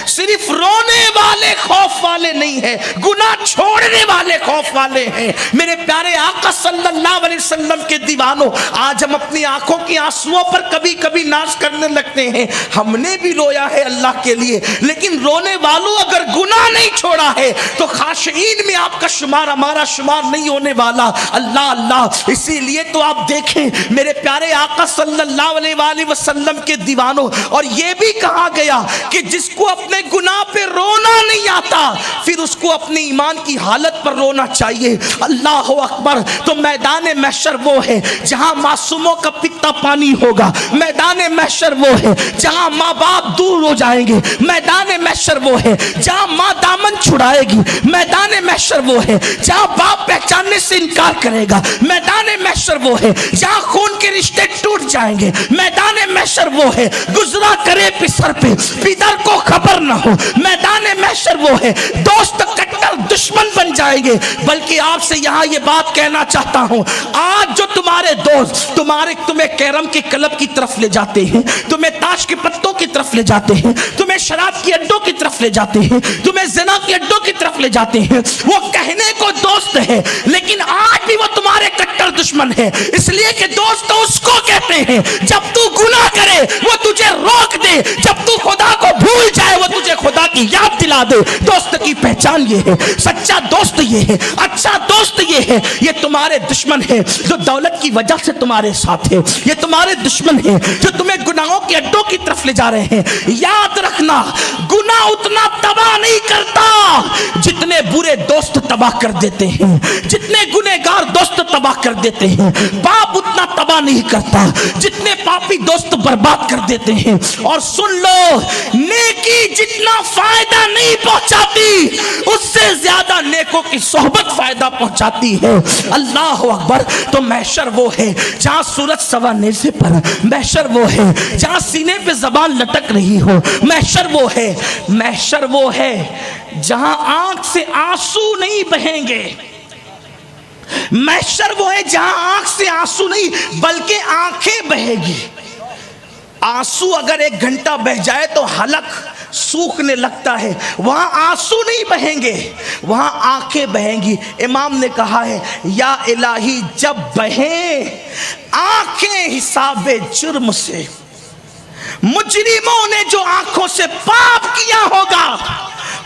صرف رونے والے خوف والے نہیں ہیں، گناہ چھوڑنے والے خوف والے ہیں۔ میرے پیارے آقا صلی اللہ علیہ وسلم کے دیوانوں، آج ہم اپنی آنکھوں کی آنسوؤں پر کبھی کبھی ناز کرنے لگتے ہیں۔ ہم نے بھی رویا ہے اللہ کے لیے، لیکن رونے والوں اگر گناہ نہیں چھوڑا ہے تو خاشعین میں آپ کا شمار ہمارا شمار نہیں ہونے والا۔ اللہ اللہ، اسی لیے تو آپ دیکھیں میرے پیارے آقا صلی اللہ علیہ وآلہ وسلم کے دیوانوں، اور یہ بھی کہا گیا کہ جس کو اپنے گناہ پہ رونا نہیں آتا پھر اس کو اپنے ایمان کی حالت پر رونا چاہیے۔ اللہ اکبر۔ تو میدان محشر وہ ہے جہاں معصوموں کا پیتا پانی ہوگا، میدان محشر وہ ہے جہاں ماں باپ دور ہو جائیں گے، میدان محشر وہ ہے جہاں ماں دامن چھڑائے گی، میدان محشر وہ ہے جہاں باپ پہچاننے سے انکار کرے گا، میدان محشر وہ ہے جہاں خون کے رشتے ٹوٹ جائیں گے، میدان محشر وہ ہے گزرا کرے پسر پہ پیدر کو خبر نہ ہو، میدان محشر وہ ہے دوست کٹر دشمن بن جائیں گے۔ بلکہ آپ سے یہاں یہ بات کہنا چاہتا ہوں، آج جو تمہارے دوست تمہیں کیرم کے کلب کی طرف لے جاتے ہیں، تمہیں تاش کے پتوں کی طرف لے جاتے ہیں، تمہیں شراب کی اڈوں کی طرف لے جاتے ہیں، تمہیں زنا کی اڈوں کی طرف لے جاتے ہیں، وہ کہنے کو دوست ہے لیکن آج بھی وہ تمہارے کٹر دشمن ہے، اس لیے کہ دوست اس کو کہتے ہیں جب تو گناہ کرے وہ تجھے روک دے، جب تو خدا کو بھول جائے وہ تجھے خدا کی یاد دلا دے۔ دوست کی پہچان یہ ہے، سچا دوست یہ ہے، اچھا دوست یہ ہے۔ یہ تمہارے دشمن ہے جو دولت کی وجہ سے تمہارے ساتھ ہے، یہ تمہارے دشمن ہے جو تمہیں گناہوں کے اڈوں کی طرف لے جا رہے ہیں۔ یاد رکھنا، گناہ اتنا تباہ نہیں کرتا جتنے برے دوست تباہ کر دیتے ہیں، جتنے گنہگار دوست تباہ کر دیتے ہیں۔ باپ اتنا تباہ نہیں کرتا جتنے پاپی دوست برباد کر دیتے ہیں۔ اور سن لو، نیکی جتنا فائدہ نہیں پہنچاتی اس سے زیادہ نیکوں کی صحبت فائدہ پہنچاتی ہے۔ اللہ اکبر۔ تو محشر وہ ہے جہاں سورج سوا نیزے پر، محشر وہ ہے جہاں سینے پہ زبان لٹک رہی ہو، محشر وہ ہے جہاں آنکھ سے آنسو نہیں بہیں گے، محشر وہ ہے جہاں آنکھ سے آنسو نہیں بلکہ آنکھیں بہے گی۔ آنسو اگر 1 گھنٹہ بہ جائے تو حلق سوکھنے لگتا ہے، وہاں آنسو نہیں بہیں گے، وہاں آنکھیں بہیں گی۔ امام نے کہا ہے یا الہی جب بہیں آنکھیں حساب جرم سے، مجرموں نے جو آنکھوں سے پاپ کیا ہوگا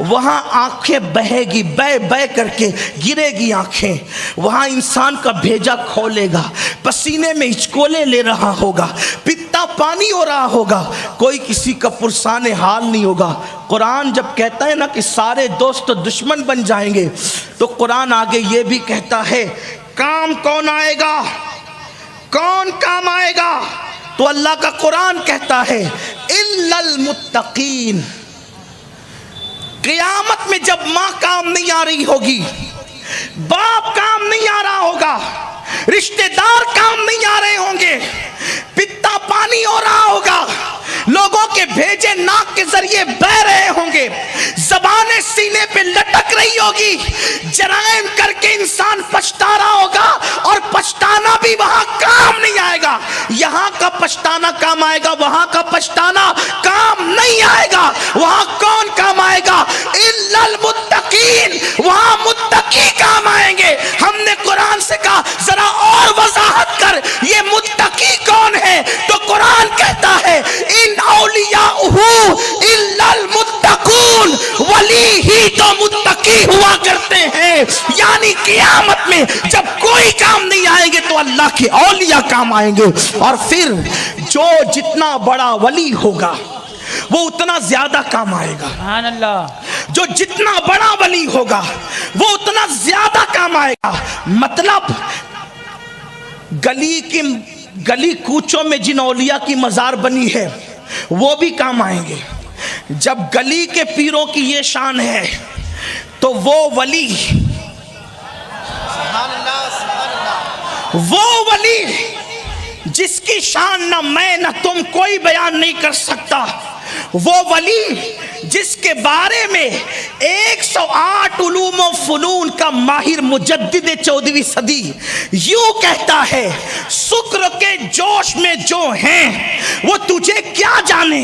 وہاں آنکھیں بہے گی، بہ کر کے گرے گی آنکھیں، وہاں انسان کا بھیجا کھولے گا، پسینے میں ہچکولے لے رہا ہوگا، پتا پانی ہو رہا ہوگا، کوئی کسی کا پرسان حال نہیں ہوگا۔ قرآن جب کہتا ہے نا کہ سارے دوست دشمن بن جائیں گے تو قرآن آگے یہ بھی کہتا ہے کام کون آئے گا، کون کام آئے گا؟ تو اللہ کا قرآن کہتا ہے الا المتقین۔ قیامت میں جب ماں کام نہیں آ رہی ہوگی، باپ کام نہیں آ رہا ہوگا، رشتہ دار کام نہیں آ رہے ہوں گے، پتا پانی ہو رہا ہوگا، لوگوں کے بھیجے ناک کے ذریعے بہ رہے ہوں گے، زبانیں سینے پہ لٹک رہی ہوگی، جرائم کر کے انسان پچھتا رہا ہوگا، اور پچھتانا بھی وہاں کام نہیں آئے گا۔ یہاں کا پچھتانا کام آئے گا، وہاں کا پچھتانا کام نہیں آئے گا۔ وہاں کون کام آئے گا؟ الا المتقین، وہاں متقی کام آئیں گے۔ ہم نے قرآن سے کہا ذرا اور وضاحت کر، یہ متقی کون ہے؟ تو قرآن کہتا ہے ان اولیاءہ الا المتقون، ولی ہی تو متقی ہوا کرتے ہیں۔ یعنی قیامت میں جب کوئی کام نہیں آئیں گے تو اللہ کے اولیاء کام آئیں گے، اور پھر جو جتنا بڑا ولی ہوگا وہ اتنا زیادہ کام آئے گا۔ سبحان اللہ۔ جو جتنا بڑا ولی ہوگا وہ اتنا زیادہ کام آئے گا۔ مطلب گلی کوچوں میں جن اولیاء کی مزار بنی ہے وہ بھی کام آئیں گے۔ جب گلی کے پیروں کی یہ شان ہے تو وہ ولی جس کی شان نہ میں نہ تم کوئی بیان نہیں کر سکتا، وہ ولی جس کے بارے میں 108 علوم و فنون کا ماہر مجدد 14ویں صدی یوں کہتا ہے سکر کے جوش میں جو ہیں وہ تجھے کیا جانے،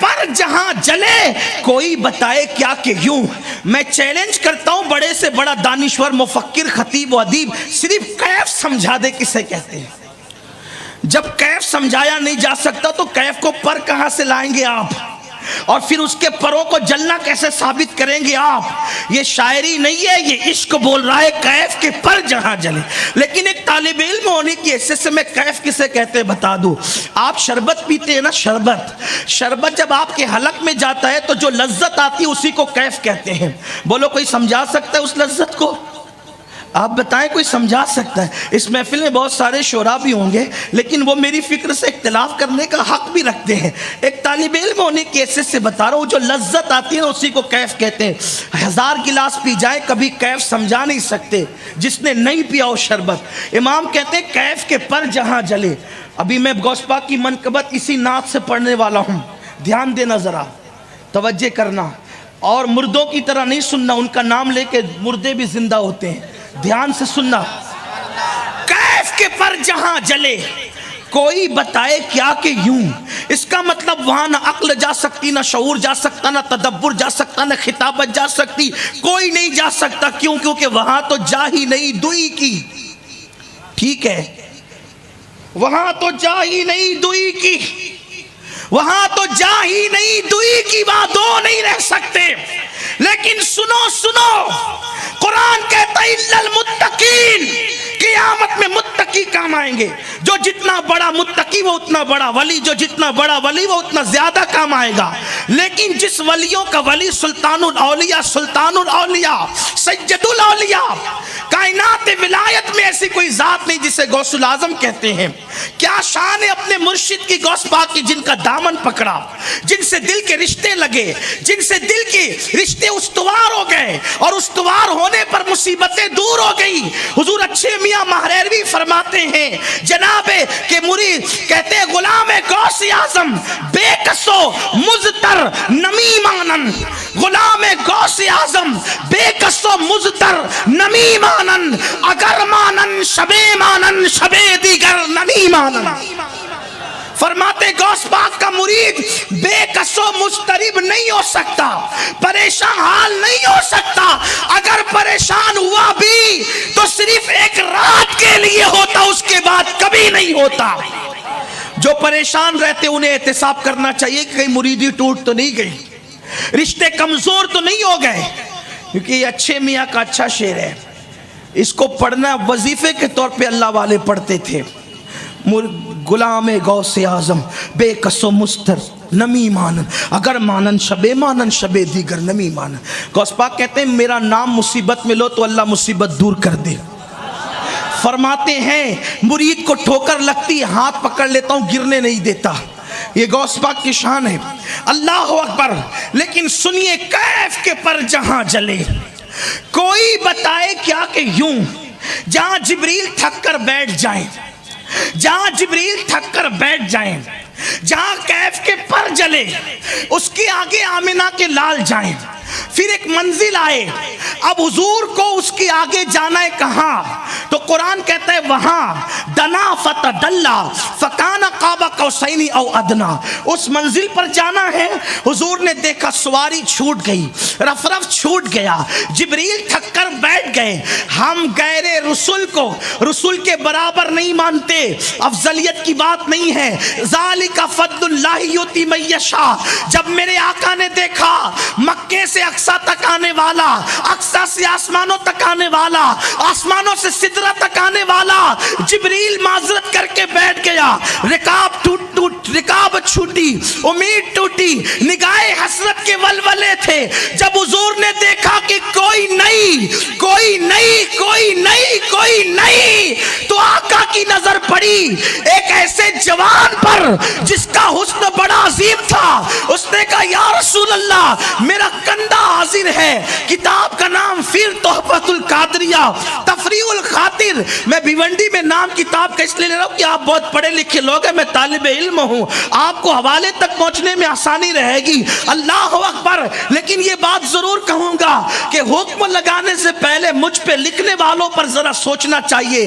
پر جہاں جلے کوئی بتائے کیا کہ یوں. میں چیلنج کرتا ہوں بڑے سے بڑا دانشور مفکر خطیب و ادیب صرف کیف سمجھا دے کسے کہتے ہیں. جب کیف سمجھایا نہیں جا سکتا تو کیف کو پر کہاں سے لائیں گے آپ, اور پھر اس کے پروں کو جلنا کیسے ثابت کریں گے آپ؟ یہ شاعری نہیں ہے, یہ عشق بول رہا ہے کیف کے پر جہاں جلے. لیکن ایک طالب علم ہونے کی حیثیت سے میں کیف کسے کہتے ہیں بتا دوں. آپ شربت پیتے ہیں نا, شربت جب آپ کے حلق میں جاتا ہے تو جو لذت آتی ہے اسی کو کیف کہتے ہیں. بولو کوئی سمجھا سکتا ہے اس لذت کو؟ آپ بتائیں کوئی سمجھا سکتا ہے؟ اس محفل میں بہت سارے شعراء بھی ہوں گے لیکن وہ میری فکر سے اختلاف کرنے کا حق بھی رکھتے ہیں. ایک طالب علم ہونے کی حیثیت سے بتا رہا ہوں, جو لذت آتی ہے اسی کو کیف کہتے ہیں. 1000 گلاس پی جائے کبھی کیف سمجھا نہیں سکتے جس نے نہیں پیا ہو شربت. امام کہتے ہیں کیف کے پر جہاں جلے. ابھی میں غوث پاک کی منقبت اسی نعت سے پڑھنے والا ہوں, دھیان دینا ذرا, توجہ کرنا, اور مردوں کی طرح نہیں سننا, ان کا نام لے کے مردے بھی زندہ ہوتے ہیں, دھیان سے سننا. کیف کے پر جہاں جلے کوئی بتائے کیا کہ یوں. اس کا مطلب وہاں نہ عقل جا سکتی, نہ شعور جا سکتا, نہ تدبر جا سکتا, نہ خطابت جا سکتی, کوئی نہیں جا سکتا. کیوں؟ کیونکہ وہاں تو جا ہی نہیں دوئی کی. ٹھیک ہے, وہاں تو جا ہی نہیں دوئی کی, وہاں تو جا ہی نہیں دوئی کی, وہاں دو نہیں رہ سکتے. لیکن سنو قرآن کہتا ہے الا المتقین, قیامت میں متقی کام آئیں گے. جو جتنا بڑا متقی وہ اتنا بڑا ولی, جو جتنا بڑا ولی وہ اتنا زیادہ کام آئے گا. لیکن جس ولیوں کا ولی سلطان الاولیاء سید الاولیاء, کائنات ولایت میں ایسی کوئی ذات نہیں جسے غوث الاعظم کہتے ہیں. کیا شان ہے اپنے مرشد کی, غوث پاک کی, جن کا دامن پکڑا, جن سے دل کے رشتے لگے, جن سے دل کے رشتے استوار ہو گئے, اور استوار ہونے پر مصیبتیں دور ہو گئی. حضور اچھے میاں مہریروی فرماتے ہیں جناب کہ مرید کہتے ہیں غلام غوث اعظم بے کسو مزتر نمی مانن, غلام غوث اعظم بے کسو مزتر نمی مانن, اگر مانن شبے مانن شبے دیگر نمی مانن. فرماتے غوث پاک کا مرید بے کس و مضطرب نہیں ہو سکتا, پریشان حال نہیں ہو سکتا. اگر پریشان ہوا بھی تو صرف ایک رات کے لیے ہوتا, اس کے بعد کبھی نہیں ہوتا. جو پریشان رہتے انہیں احتساب کرنا چاہیے کہ کہیں مریدی ٹوٹ تو نہیں گئی, رشتے کمزور تو نہیں ہو گئے. کیونکہ یہ اچھے میاں کا اچھا شعر ہے, اس کو پڑھنا وظیفے کے طور پہ اللہ والے پڑھتے تھے. غلام غوث اعظم بے کس و مستر نمی مانن, اگر مانن شبے دیگر نمی مانن. غوث پاک کہتے ہیں میرا نام مصیبت میں لو تو اللہ مصیبت دور کر دے. فرماتے ہیں مرید کو ٹھوکر لگتی ہاتھ پکڑ لیتا ہوں, گرنے نہیں دیتا. یہ غوث پاک کی شان ہے. اللہ اکبر. لیکن سنیے کیف کے پر جہاں جلے کوئی بتائے کیا کہ یوں. جہاں جبریل تھک کر بیٹھ جائیں, جہاں جبریل تھک کر بیٹھ جائیں, جہاں کیف کے پر جلے اس کے آگے آمنہ کے لال جائیں, پھر ایک منزل آئے, اب حضور کو اس کے آگے جانا ہے کہاں؟ تو قرآن کہتا ہے وہاں دنا فتدلا فکان قاب قوسین او ادنا. اس منزل پر جانا ہے. حضور نے دیکھا سواری چھوٹ گئی, رف چھوٹ گیا, جبریل تھک کر بیٹھ گئے. ہم غیر رسول کو رسول کے برابر نہیں مانتے, افضلیت کی بات نہیں ہے. ذالک فضل اللہ یؤتی من یشاء. جب میرے آقا نے دیکھا مکے سے اقصی تک آنے والا, اقصی سے آسمانوں تک آنے والا, آسمانوں سے سدرہ تک آنے والا, جبریل معذرت کر کے بیٹھ گیا. رکاب چھوٹی, امید ٹوٹی, نگاہ حسرت کے ولولے تھے. جب حضور نے دیکھا کہ کوئی نہیں تو آقا کی نظر پڑی ایک ایسے جوان پر جس کا حسن بڑا عظیم تھا. اس نے کہا یا رسول اللہ میرا کندھا حاضر ہے. کتاب کا نام فیر تحفۃ القادریہ تفریح الخاطر. میں بھیونڈی میں نام کتاب کا اس لیے لے رہا ہوں کہ آپ بہت پڑھے لکھے لوگ ہیں, میں طالب علم ہوں, آپ کو حوالے تک پہنچنے میں آسانی رہے گی. اللہ اکبر. لیکن یہ بات ضرور کہوں گا کہ حکم لگانے سے پہلے مجھ پہ لکھنے والوں پر ذرا سوچنا چاہیے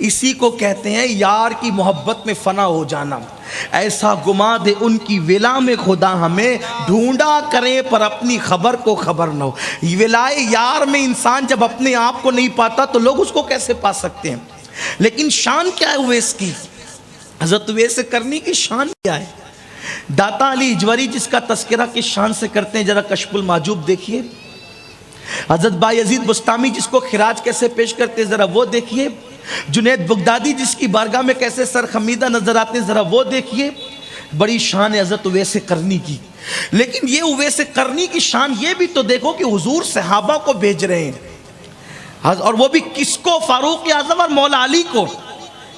اسی کو کہتے ہیں یار کی محبت میں فنا ہو جانا. ایسا گما دے ان کی ولا میں خدا ہمیں, ڈھونڈا کریں پر اپنی خبر کو خبر نہ ہو. ولائے یار میں انسان جب اپنے آپ کو نہیں پاتا تو لوگ اس کو کیسے پا سکتے ہیں؟ لیکن شان کیا ہے اویس کی؟ حضرت اویس کرنی کی شان کیا ہے؟ داتا علی اجوری جس کا تذکرہ کس شان سے کرتے ہیں ذرا کشف المحجوب دیکھیے. حضرت بایزید بستامی جس کو خراج کیسے پیش کرتے ہیں ذرا وہ دیکھیے. جنید بغدادی جس کی بارگاہ میں کیسے سرخمیدہ نظر آتے ہیں ذرا وہ دیکھیے. بڑی شان ہے حضرت اویس کرنی کی. لیکن یہ اویس کرنی کی شان یہ بھی تو دیکھو کہ حضور صحابہ کو بھیج رہے ہیں, اور وہ بھی کس کو؟ فاروق اعظم اور مولا علی کو,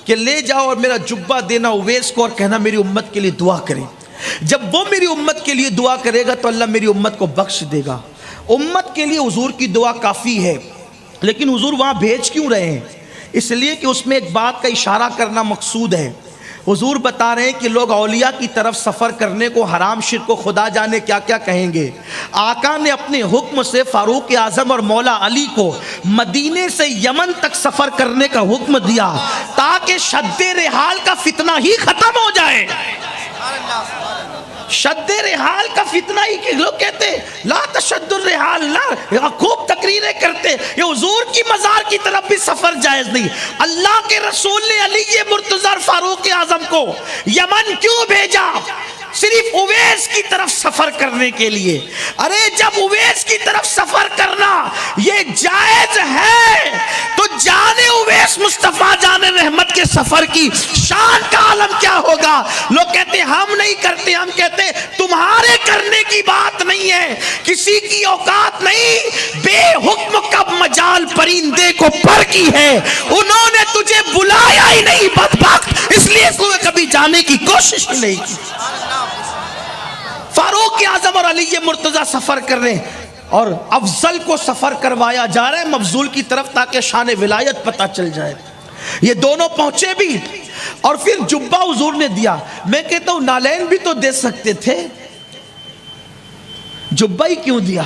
کہ لے جاؤ اور میرا جبہ دینا اویس کو اور کہنا میری امت کے لیے دعا کرے. جب وہ میری امت کے لیے دعا کرے گا تو اللہ میری امت کو بخش دے گا. امت کے لیے حضور کی دعا کافی ہے, لیکن حضور وہاں بھیج کیوں رہے ہیں؟ اس لیے کہ اس میں ایک بات کا اشارہ کرنا مقصود ہے. حضور بتا رہے ہیں کہ لوگ اولیاء کی طرف سفر کرنے کو حرام، شرک و خدا جانے کیا کیا کہیں گے. آقا نے اپنے حکم سے فاروق اعظم اور مولا علی کو مدینے سے یمن تک سفر کرنے کا حکم دیا تاکہ شد رحال کا فتنہ ہی ختم ہو جائے. شد رحال کا فتنہ ہی, کہ لوگ کہتے لا تشد الرحال, لا خوب تقریریں کرتے, یہ حضور کی مزار کی طرف بھی سفر جائز نہیں. اللہ کے رسول نے علی مرتضی فاروق اعظم کو یمن کیوں بھیجا؟ صرف اویس کی طرف سفر کرنے کے لیے. ارے جب اویس کی طرف سفر کرنا یہ جائز ہے تو جان اویس مصطفیٰ جان رحمت کے سفر کی شان کا عالم کیا ہوگا؟ لوگ کہتے ہم نہیں کرتے, ہم کہتے تمہارے کرنے کی بات نہیں ہے, کسی کی اوقات نہیں. بے حکم کب مجال پرندے کو پر کی ہے, انہوں نے تجھے بلایا ہی نہیں بدبخت, اس لیے تو کبھی جانے کی کوشش نہیں کی. فاروق اعظم اور علی مرتضی سفر کر رہے ہیں اور افضل کو سفر کروایا جا رہا ہے مفضول کی طرف تاکہ شان ولایت پتہ چل جائے. یہ دونوں پہنچے بھی اور پھر جبہ حضور نے دیا. میں کہتا ہوں نالین بھی تو دے سکتے تھے, جبہ ہی کیوں دیا؟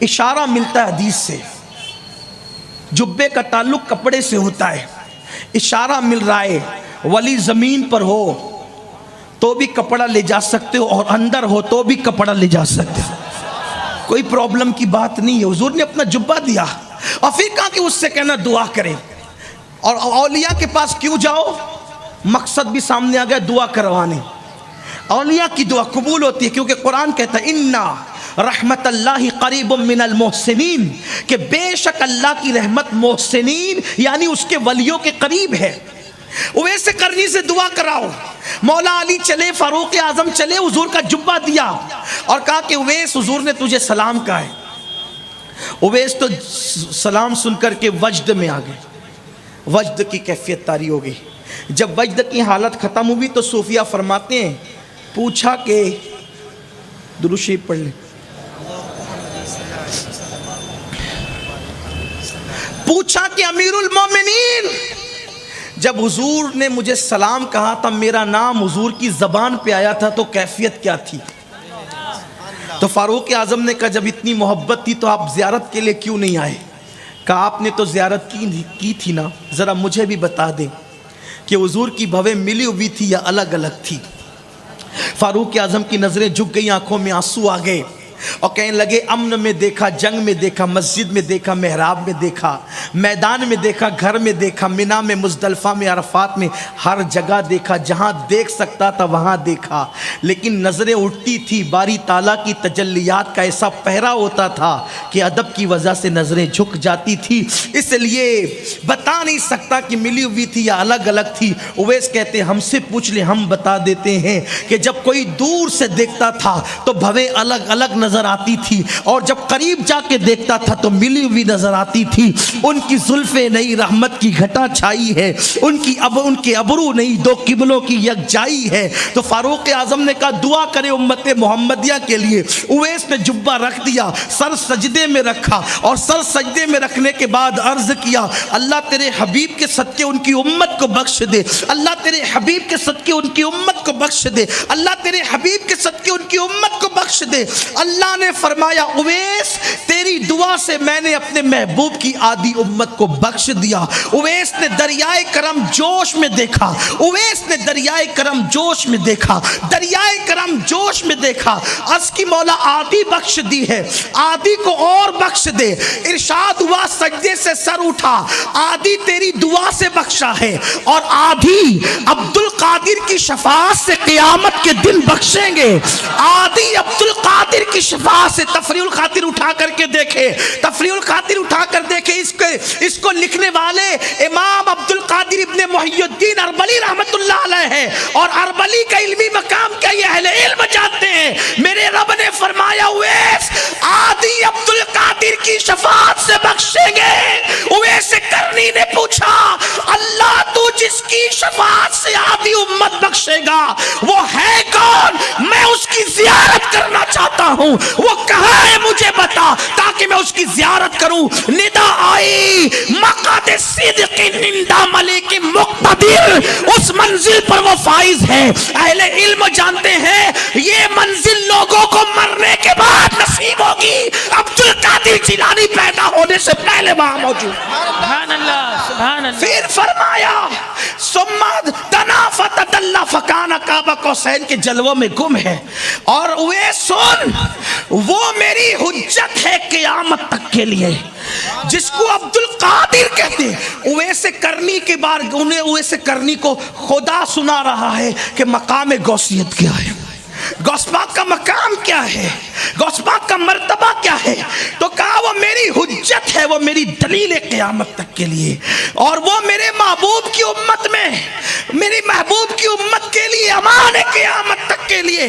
اشارہ ملتا ہے حدیث سے, جبے کا تعلق کپڑے سے ہوتا ہے. اشارہ مل رہا ہے ولی زمین پر ہو تو بھی کپڑا لے جا سکتے ہو اور اندر ہو تو بھی کپڑا لے جا سکتے ہو, کوئی پرابلم کی بات نہیں ہے. حضور نے اپنا جبہ دیا اور پھر کہا کہ اس سے کہنا دعا کرے. اور اولیاء کے پاس کیوں جاؤ؟ مقصد بھی سامنے آ گیا, دعا کروانے. اولیاء کی دعا قبول ہوتی ہے کیونکہ قرآن کہتا ہے اِنَّا رحمت اللہ قریب من المحسنین, کہ بے شک اللہ کی رحمت محسنین یعنی اس کے ولیوں کے قریب ہے. اویس کرنی سے دعا کراؤ. مولا علی چلے, فاروق اعظم چلے, حضور کا جبہ دیا اور کہا کہ اویس حضور نے تجھے سلام کہا ہے. اویس تو سلام سن کر کے وجد میں آ گئے, وجد کی کیفیت طاری ہو گئی. جب وجد کی حالت ختم ہوئی تو صوفیہ فرماتے ہیں پوچھا کہ درود شریف پڑھ لیں, پوچھا کہ امیر المومنین جب حضور نے مجھے سلام کہا تھا میرا نام حضور کی زبان پہ آیا تھا تو کیفیت کیا تھی؟ تو فاروق اعظم نے کہا جب اتنی محبت تھی تو آپ زیارت کے لیے کیوں نہیں آئے؟ کہا آپ نے تو زیارت کی تھی نا, ذرا مجھے بھی بتا دیں کہ حضور کی بھویں ملی ہوئی تھی یا الگ الگ تھی. فاروق اعظم کی نظریں جھک گئی, آنکھوں میں آنسو آ گئے اور کہنے لگے امن میں دیکھا, جنگ میں دیکھا, مسجد میں دیکھا, محراب میں دیکھا, میدان میں دیکھا, گھر میں دیکھا, مینا میں, مزدلفہ میں, عرفات میں, ہر جگہ دیکھا, جہاں دیکھ سکتا تھا وہاں دیکھا. لیکن نظریں اٹھتی تھی, باری تعالیٰ کی تجلیات کا ایسا پہرا ہوتا تھا کہ ادب کی وجہ سے نظریں جھک جاتی تھی, اس لیے بتا نہیں سکتا کہ ملی ہوئی تھی یا الگ الگ تھی. اویس کہتے ہم سے پوچھ لیں ہم بتا دیتے ہیں کہ جب کوئی دور سے دیکھتا تھا تو بھویں الگ الگ نظر آتی تھی اور جب قریب جا کے دیکھتا تھا تو ملی ہوئی نظر آتی تھی. ان کی زلفیں نہیں رحمت کی گھٹا چھائی ہے, ان کے ابرو نہیں دو قبلوں کی یکجائی ہے. تو فاروق اعظم نے کہا دعا کرے امت محمدیہ کے لیے. اویس نے جبہ رکھ دیا, سر سجدے میں رکھا اور سر سجدے میں رکھنے کے بعد عرض کیا اللہ تیرے حبیب کے صدقے ان کی امت کو بخش دے, اللہ تیرے حبیب کے صدقے ان کی امت کو بخش دے, اللہ تیرے حبیب کے صدقے ان کی امت کو بخش دے, اللہ اللہ نے فرمایا اویس تیری دعا سے میں نے اپنے محبوب کی آدھی امت کو بخش دیا. اویس نے دریائے کرم جوش میں دیکھا, اویس نے دریائے کرم جوش میں دیکھا, دریائے کرم جوش میں دیکھا. عرض کی مولا آدھی بخش دی ہے, آدھی کو اور بخش دے. ارشاد ہوا سجدے سے سر اٹھا, آدھی تیری دعا سے بخشا ہے اور آدھی عبد القادر کی شفاعت سے قیامت کے دن بخشیں گے. آدھی عبد القادر کی شفاعت سے. تفریح الخاطر اٹھا کر کے دیکھے, تفریح الخاطر اٹھا کر دیکھے. اس کو لکھنے والے امام عبد القادر ابن محی الدین اربلی رحمت اللہ علیہ ہے, اور اربلی کا علمی مقام کیا یہ اہل علم جانتے ہیں. میرے رب نے فرمایا اویس آدھی عبد القادر کی شفاعت سے بخشیں گے. اویس کرنی نے پوچھا اللہ تو جس کی شفاعت سے آدھی امت بخشے گا وہ ہے کون؟ میں اس کی زیارت کرنا چاہتا ہوں. وہ کہاں ہے مجھے بتا تاکہ میں اس کی زیارت کروں. ندا آئی مقعد صدق نندا ملک مقتدر, اس منزل پر وہ فائز ہے. اہل علم جانتے ہیں یہ منزل لوگوں کو مرنے کے بعد نصیب ہوگی. عبد القادر جیلانی پیدا ہونے سے پہلے وہاں موجود. سبحان اللہ, سبحان اللہ. پھر فرمایا سماد دنا فتدلا فکان کعبہ قوسین کے جلووں میں گم ہے. اور وہ سن وہ میری حجت ہے قیامت تک کے لیے, جس کو عبد القادر کہتے ہیں. اویس کرنی کے بار انہیں اویس کرنی کو خدا سنا رہا ہے کہ مقام غوثیت کیا ہے, غوث پاک کا مقام کیا ہے, غوث پاک کا مرتبہ کیا ہے. تو کہا وہ میری حجت ہے, وہ میری دلیل قیامت تک کے لیے, اور وہ میرے محبوب کی امت میں, میری محبوب کی امت کے لیے امان ہے قیامت تک کے لیے.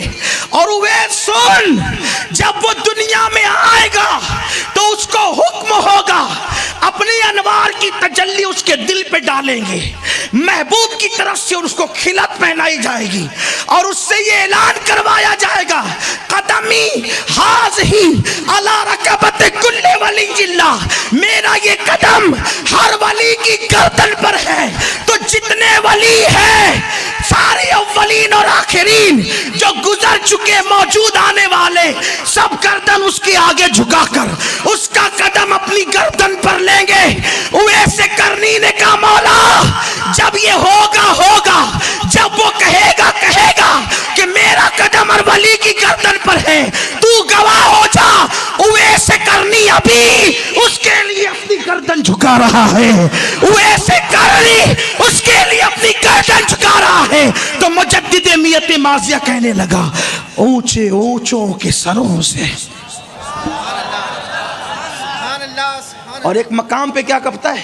اور وہ سن جب وہ دنیا میں آئے گا تو اس کو حکم ہوگا اپنی انوار کی تجلی اس کے دل پہ ڈالیں گے, محبوب کی طرف سے اس کو کھلت پہنائی جائے گی, اور اس سے یہ اعلان کروایا جائے گا قدمی حاضی علی رکبت کل ولی اللہ, میرا یہ قدم ہر ولی کی گردن پر ہے. تو جتنے ولی ہیں سارے اولین اور آخرین جو گزر چکے موجود آنے والے سب گردن اس کے آگے جھکا کر اس کا قدم اپنی گردن پر لیں گے. اویس کرنی نے کہا مولا جب یہ ہوگا, جب وہ کہے گا کہ میرا قدم ہر ولی کی گردن پر ہے, تو گواہ ہو جا. اویس کرنی ابھی اس کے لیے اپنی گردن جھکا رہا ہے, اویس کرنی اس کے لیے اپنی گردن جھکا رہا ہے. تو مجدد میت ماضیہ کہنے لگا اونچے اونچوں کے سروں سے, اور ایک مقام پہ کیا کہتا ہے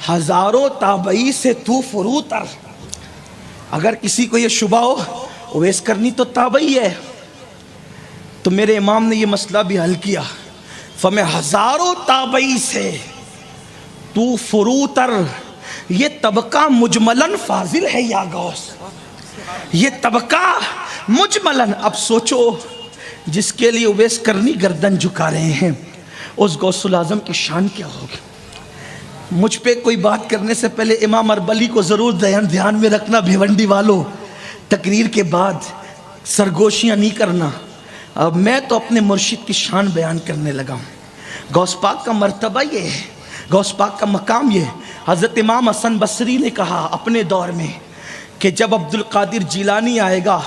ہزاروں تابعی سے تو فروتر. اگر کسی کو یہ شبہ ہو اویس کرنی تو تابعی ہے, تو میرے امام نے یہ مسئلہ بھی حل کیا. فمیں ہزاروں تابعی سے تو فروتر, یہ طبقہ مجملن فاضل ہے یا غوث, یہ طبقہ مجملن. اب سوچو جس کے لیے اویس کرنی گردن جھکا رہے ہیں اس غوث العظم کی شان کیا ہوگی. مجھ پہ کوئی بات کرنے سے پہلے امام اربلی کو ضرور دھیان میں رکھنا. بھیونڈی والوں تقریر کے بعد سرگوشیاں نہیں کرنا. اب میں تو اپنے مرشد کی شان بیان کرنے لگا ہوں. غوث پاک کا مرتبہ یہ ہے, غوث پاک کا مقام یہ ہے. حضرت امام حسن بصری نے کہا اپنے دور میں کہ جب عبد القادر جیلانی آئے گا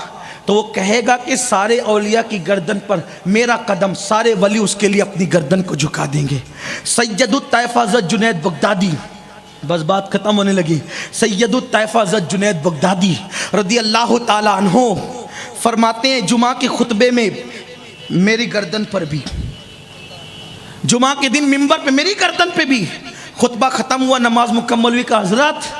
تو وہ کہے گا کہ سارے اولیاء کی گردن پر میرا قدم, سارے ولی اس کے لیے اپنی گردن کو جھکا دیں گے. سید الطائفہ حضرت جنید بغدادی, بس بات ختم ہونے لگی, سید الطائفہ حضرت جنید بغدادی رضی اللہ تعالی عنہ فرماتے ہیں جمعہ کے خطبے میں میری گردن پر بھی, جمعہ کے دن منبر پہ میری گردن پہ بھی. خطبہ ختم ہوا, نماز مکمل ہوئی, کہ حضرات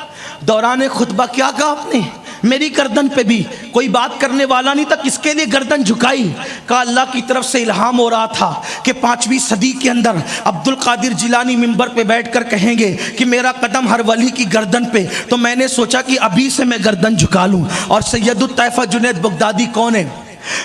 دوران خطبہ کیا کہا آپ نے؟ میری گردن پہ بھی. کوئی بات کرنے والا نہیں تھا, کس کے لیے گردن جھکائی؟ کہا اللہ کی طرف سے الہام ہو رہا تھا کہ 5ویں صدی کے اندر عبد القادر جیلانی منبر پہ بیٹھ کر کہیں گے کہ میرا قدم ہر ولی کی گردن پہ, تو میں نے سوچا کہ ابھی سے میں گردن جھکا لوں. اور سید الطائفہ جنید بغدادی کون ہے؟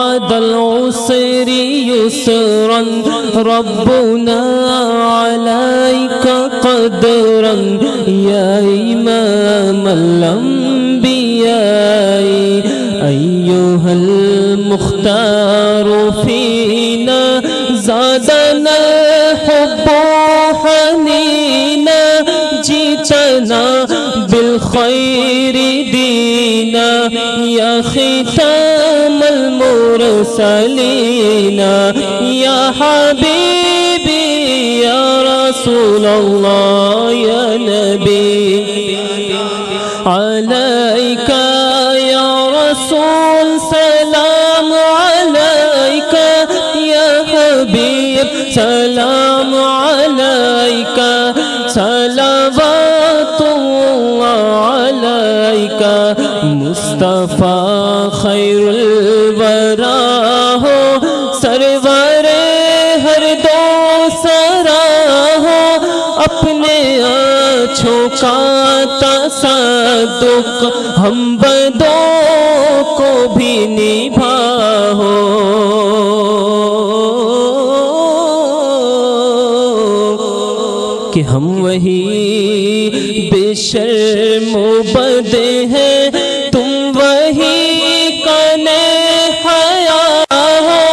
بعد العسر يسرا ربنا عليك قدرا يا إمام الأنبياء أيها المختار فينا زادنا الحب حنينا جئتنا بالخير دينا يا ختام المرسلين يا حبيبي يا رسول الله يا نبي عليك يا رسول سلام عليك يا حبيب سلام عليك صلوات الله عليك مصطفى خير الورى ہو سرور ہر دو سرا ہو اپنے آنچھوں کا تصدق ہم بدوں کو بھی نبھا ہو کہ ہم وہی بے شرم و بد ہیں تم وہی کانے حیا ہو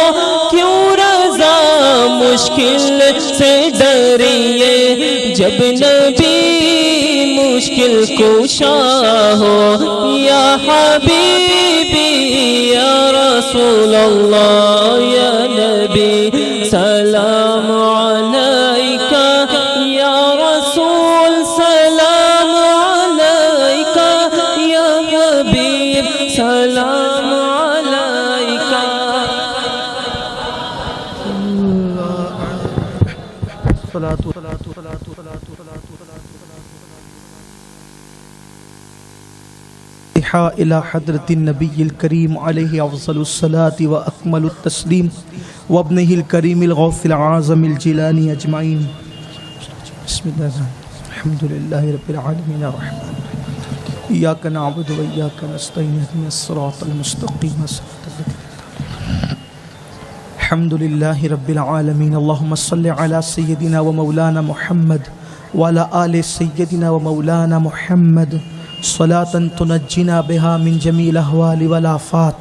کیوں رضا مشکل سے ڈریے جب نبی مشکل کشا ہو یا حبیبی یا رسول اللہ یا نبی سلام علیکہ یا رسول سلام علیکہ یا حبیب سلام علیکہ إلى حضرة النبي الكريم عليه أفضل الصلاة وأكمل التسليم وابنه الكريم الغوث العظم الجيلاني أجمعين. بسم الله الحمد لله رب العالمين الرحمن الرحيم إياك نعبد وإياك نستعين اهدنا الصراط المستقيم الحمد لله رب العالمين. اللهم صل على سيدنا ومولانا محمد وعلى آل سيدنا ومولانا محمد صلاة تنجينا بها من جميع الأهوال والآفات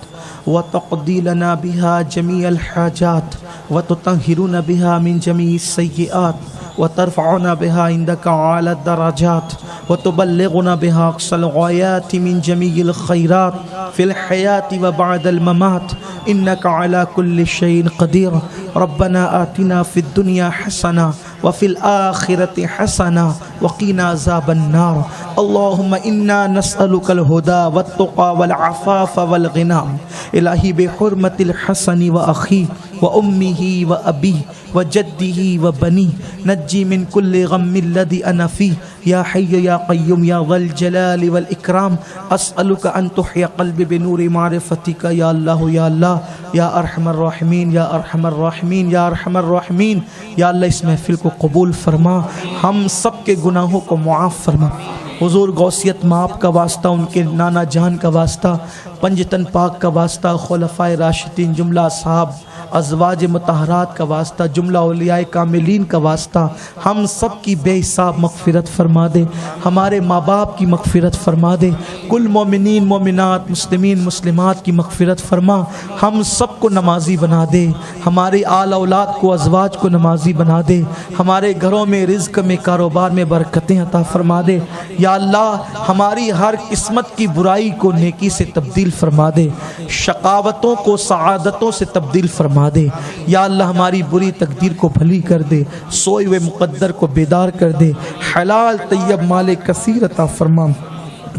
وتقضي لنا بها جميع الحاجات وتطهرنا بها من جميع السيئات وترفعنا بها عندك أعلى الدرجات وتبلغنا بها أقصى الغايات من جميع الخيرات في الحياة وبعد الممات إنك على كل شيء قدير. ربنا آتنا في الدنيا حسنة وفي الآخرة حسنة وقنا عذاب النار. اللهم إنا نسألك الهدى والتقى والعفاف والغنى. إلهي بحرمة الحسن وأخيه وأمه وأبيه وجده وبنيه نجي من كل غم الذي أنا فيه يا حي يا قيوم يا ذا الجلال والإكرام. أسألك أن تحيي قلبي بنور معرفتك يا الله يا الله يا أرحم الراحمين يا أرحم الراحمين يا أرحم الراحمين. یا اللہ اس محفل کو قبول فرما ہم سب کے گناہوں کو معاف فرما. حضور غوثیت ماپ کا واسطہ ان کے نانا جان کا واسطہ پنجتن پاک کا واسطہ خلفائے راشدین جملہ اصحاب ازواج مطہرات کا واسطہ جملہ اولیاء کاملین کا واسطہ ہم سب کی بے حساب مغفرت فرما دے. ہمارے ماں باپ کی مغفرت فرما دے. کل مومنین مومنات مسلمین مسلمات کی مغفرت فرما. ہم سب کو نمازی بنا دے. ہمارے آل اولاد کو ازواج کو نمازی بنا دے. ہمارے گھروں میں رزق میں کاروبار میں برکتیں عطا فرما دے. یا اللہ ہماری ہر قسمت کی برائی کو نیکی سے تبدیل فرما دے. شقاوتوں کو سعادتوں سے تبدیل فرما دے. یا اللہ ہماری بری تقدیر کو بھلی کر دے. سوئے ہوئے مقدر کو بیدار کر دے. حلال طیب مال کثیر عطا فرما.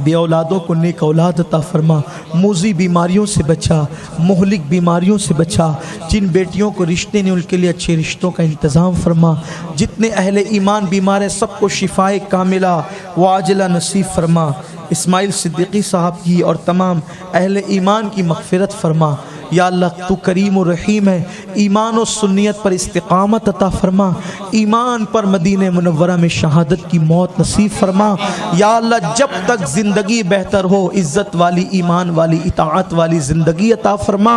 بے اولادوں کو نیک اولاد عطا فرما. موذی بیماریوں سے بچا. مہلک بیماریوں سے بچا. جن بیٹیوں کو رشتے نے ان کے لیے اچھے رشتوں کا انتظام فرما. جتنے اہل ایمان بیمار ہیں سب کو شفائے کاملہ وعاجلہ نصیب فرما. اسماعیل صدیقی صاحب کی اور تمام اہل ایمان کی مغفرت فرما. یا اللہ تو کریم و رحیم ہے، ایمان و سنیت پر استقامت عطا فرما، ایمان پر مدینہ منورہ میں شہادت کی موت نصیب فرما یا اللہ، جب تک زندگی بہتر ہو عزت والی، ایمان والی، اطاعت والی زندگی عطا فرما،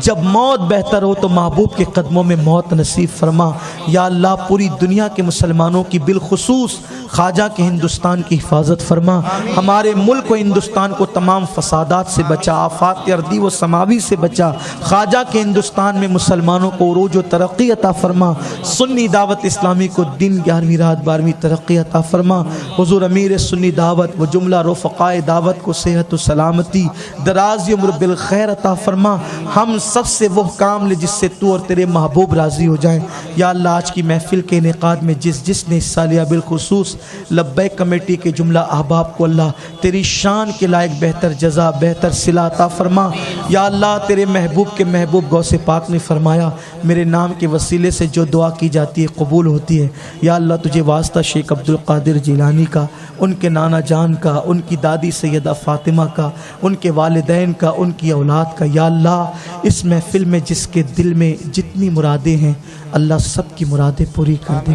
جب موت بہتر ہو تو محبوب کے قدموں میں موت نصیب فرما یا اللہ، پوری دنیا کے مسلمانوں کی بالخصوص خواجہ کے ہندوستان کی حفاظت فرما، ہمارے ملک و ہندوستان کو تمام فسادات سے بچا، آفات ارضی و سماوی سے بچا، خواجہ کے ہندوستان میں مسلمانوں کو عروج و ترقی عطا فرما، سنی دعوت اسلامی کو دن 11ویں رات 12ویں ترقی عطا فرما، حضور امیر سنی دعوت و جملہ رفقائے دعوت کو صحت و سلامتی، دراز عمر بالخیر عطا فرما، ہم سب سے وہ کام لے جس سے تو اور تیرے محبوب راضی ہو جائیں یا اللہ۔ آج کی محفل کے انعقاد میں جس نے حصہ لیا، بالخصوص لبیک کمیٹی کے جملہ احباب کو اللہ تیری شان کے لائق بہتر جزا، بہتر صلہ عطا فرما یا اللہ۔ تیرے محبوب کے محبوب غوث پاک نے فرمایا میرے نام کے وسیلے سے جو دعا کی جاتی ہے قبول ہوتی ہے یا اللہ۔ تجھے واسطہ شیخ عبد القادر جیلانی کا، ان کے نانا جان کا، ان کی دادی سیدہ فاطمہ کا، ان کے والدین کا، ان کی اولاد کا یا اللہ۔ اس محفل میں جس کے دل میں جتنی مرادیں ہیں اللہ سب کی مرادیں پوری کر دے،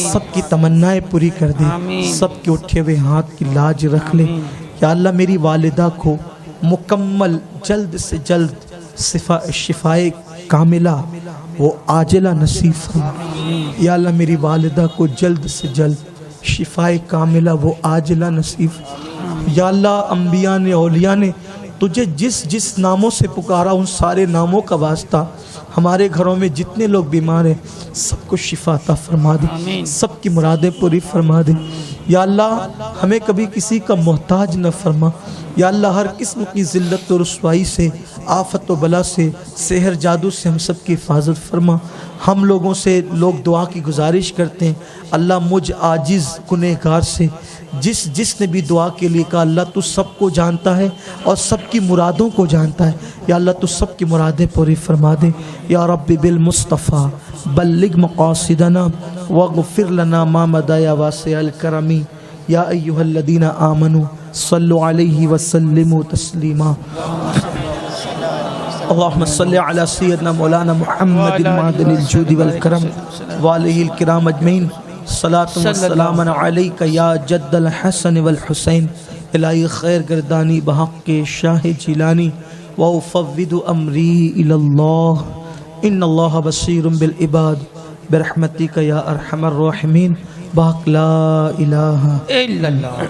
سب کی تمنائیں پوری کر دے، سب کے اٹھے ہوئے ہاتھ کی لاج رکھ لے یا اللہ۔ میری والدہ کو مکمل جلد سے جلد شفائے کاملہ وہ عاجلہ نصیب فرما یا اللہ۔ میری والدہ کو جلد سے جلد شفائے کاملہ وہ عاجلہ نصیب یا اللہ۔ انبیاء نے، اولیاء نے تجھے جس ناموں سے پکارا ان سارے ناموں کا واسطہ ہمارے گھروں میں جتنے لوگ بیمار ہیں سب کو شفا عطا فرما دے، سب کی مرادیں پوری فرما دے یا اللہ۔ ہمیں کبھی کسی کا محتاج نہ فرما یا اللہ۔ ہر قسم کی ذلت و رسوائی سے، آفت و بلا سے، سحر جادو سے ہم سب کی حفاظت فرما۔ ہم لوگوں سے لوگ دعا کی گزارش کرتے ہیں اللہ، مجھ عاجز گنہگار سے جس نے بھی دعا کے لیے کہا اللہ تو سب کو جانتا ہے اور سب کی مرادوں کو جانتا ہے یا اللہ۔ تو سب کی مرادیں پوری فرما دے یا رب بالمصطفیٰ بلغ مقاصدنا واغفر لنا ما مضى یا واسع الکرم یا ایھا الذین آمنوا صلوا علیہ وسلموا تسلیما۔ اللهم صل على سيدنا مولانا محمد معدن الجود والكرم وآلہ الکرام اجمعین، صلاۃ و سلام علیک یا جد الحسن والحسین، الہی خیر گردانی بحق شاہ جیلانی، وافوض امری الی اللہ ان اللہ بصیر بالعباد برحمتک یا ارحم الراحمین، بحق لا الہ الا اللہ۔